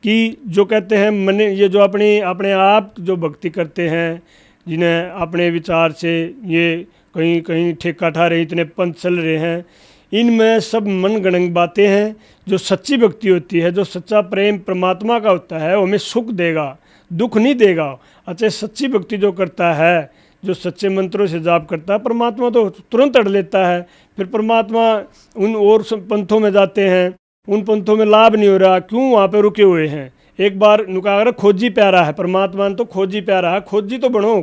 कि जो कहते हैं मन, ये जो अपने आप जो भक्ति करते हैं, जिन्हें अपने विचार से ये कहीं कहीं ठेका ठा रहे, इतने पंथ चल रहे हैं, इनमें सब मन गणंग बातें हैं। जो सच्ची भक्ति होती है, जो सच्चा प्रेम परमात्मा का होता है, वो हमें सुख देगा, दुख नहीं देगा। अच्छा, सच्ची भक्ति जो करता है, जो सच्चे मंत्रों से जाप करता है, परमात्मा तो तुरंत अड़ लेता है। फिर परमात्मा उन और पंथों में जाते हैं, उन पंथों में लाभ नहीं हो रहा, क्यों वहाँ पे रुके हुए हैं? एक बार नुका खोजी प्यारा है, परमात्मा तो खोजी प्यारा है, खोजी तो बनो,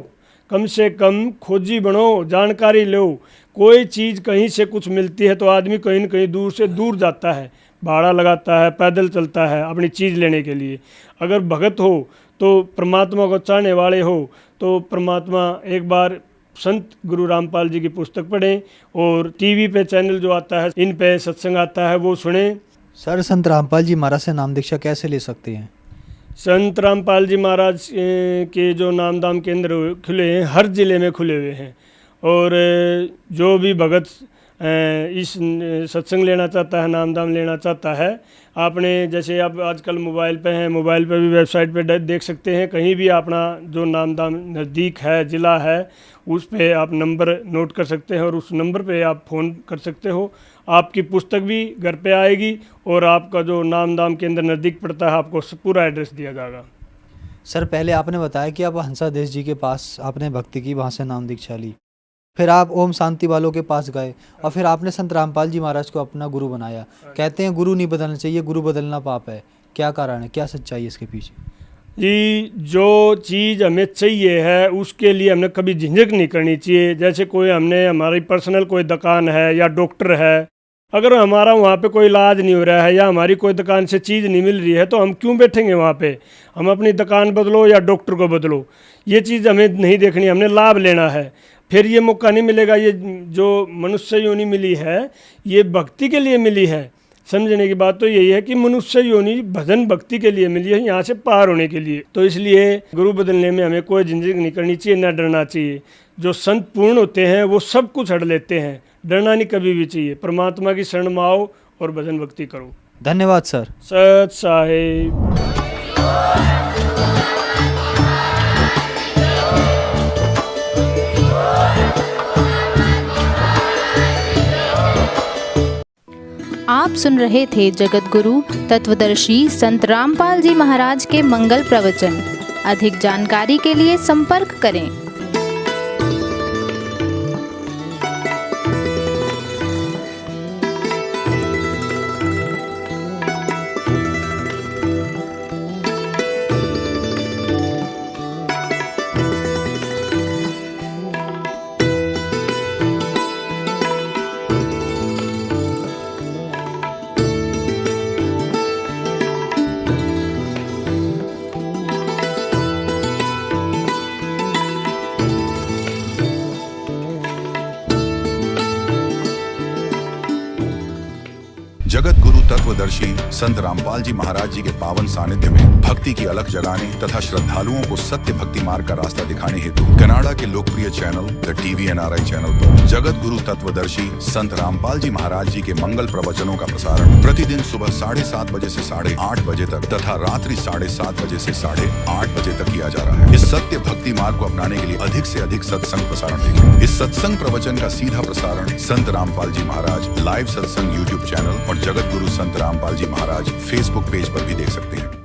कम से कम खोजी बनो, जानकारी लो। कोई चीज़ कहीं से कुछ मिलती है तो आदमी कहीं न कहीं दूर से दूर जाता है, भाड़ा लगाता है, पैदल चलता है अपनी चीज़ लेने के लिए। अगर भगत हो तो परमात्मा को चाहने वाले हो तो परमात्मा एक बार संत गुरु रामपाल जी की पुस्तक पढ़ें, और टीवी पे चैनल जो आता है, इन पे सत्संग आता है, वो सुने। सर, संत रामपाल जी महाराज से नाम दीक्षा कैसे ले सकते हैं? संत रामपाल जी महाराज के जो नाम दाम केंद्र खुले हैं, हर ज़िले में खुले हुए हैं। और जो भी भगत इस सत्संग लेना चाहता है, नाम दाम लेना चाहता है, आपने जैसे आप आजकल मोबाइल पे हैं, मोबाइल पे भी वेबसाइट पे देख सकते हैं। कहीं भी अपना जो नाम दाम नज़दीक है, ज़िला है, उस पे आप नंबर नोट कर सकते हैं और उस नंबर पे आप फ़ोन कर सकते हो। आपकी पुस्तक भी घर पे आएगी और आपका जो नाम दाम केंद्र नज़दीक पड़ता है, आपको पूरा एड्रेस दिया जाएगा। सर, पहले आपने बताया कि आप हंसा देश जी के पास आपने भक्ति की, वहाँ से नाम दीक्षा ली, फिर आप ओम शांति वालों के पास गए और फिर आपने संत रामपाल जी महाराज को अपना गुरु बनाया। कहते हैं गुरु नहीं बदलना चाहिए, गुरु बदलना पाप है। क्या कारण है, क्या सच्चाई है इसके पीछे? जी, जो चीज़ हमें चाहिए है उसके लिए हमने कभी झिझक नहीं करनी चाहिए। जैसे कोई हमने हमारी पर्सनल कोई दुकान है या डॉक्टर है, अगर हमारा वहाँ पे कोई इलाज नहीं हो रहा है या हमारी कोई दुकान से चीज़ नहीं मिल रही है तो हम क्यों बैठेंगे वहाँ पे? हम अपनी दुकान बदलो या डॉक्टर को बदलो, ये चीज़ हमें नहीं देखनी, हमने लाभ लेना है। फिर ये मौका नहीं मिलेगा। ये जो मनुष्य योनि मिली है ये भक्ति के लिए मिली है। समझने की बात तो यही है कि मनुष्य योनि भजन भक्ति के लिए मिली है, यहाँ से पार होने के लिए। तो इसलिए गुरु बदलने में हमें कोई झिझक नहीं करनी चाहिए, ना डरना चाहिए। जो संत पूर्ण होते हैं वो सब कुछ हड़ लेते हैं, डरना नहीं कभी भी चाहिए। परमात्मा की शरण में आओ और भजन भक्ति करो। धन्यवाद सर। सत साहिब। आप सुन रहे थे जगत गुरु तत्वदर्शी संत रामपाल जी महाराज के मंगल प्रवचन। अधिक जानकारी के लिए संपर्क करें। जगत गुरु तत्वदर्शी संत रामपाल जी महाराज जी के पावन सानिध्य में भक्ति की अलख जगाने तथा श्रद्धालुओं को सत्य भक्ति मार्ग का रास्ता दिखाने हेतु कनाडा के लोकप्रिय channel the TV NRI channel पर जगत गुरु तत्वदर्शी संत रामपाल जी महाराज जी के मंगल प्रवचनों का प्रसारण प्रतिदिन सुबह 7:30 बजे से 8:30 बजे तक तथा रात्रि 7:30 बजे से 8:30 बजे तक किया जा रहा है। इस सत्य भक्ति मार्ग को अपनाने के लिए अधिक से अधिक सत्संग प्रसारण देखें। इस सत्संग प्रवचन का सीधा प्रसारण संत रामपाल जी महाराज लाइव सत्संग YouTube चैनल और जगत गुरु संत रामपाल जी महाराज फेसबुक पेज पर भी देख सकते हैं।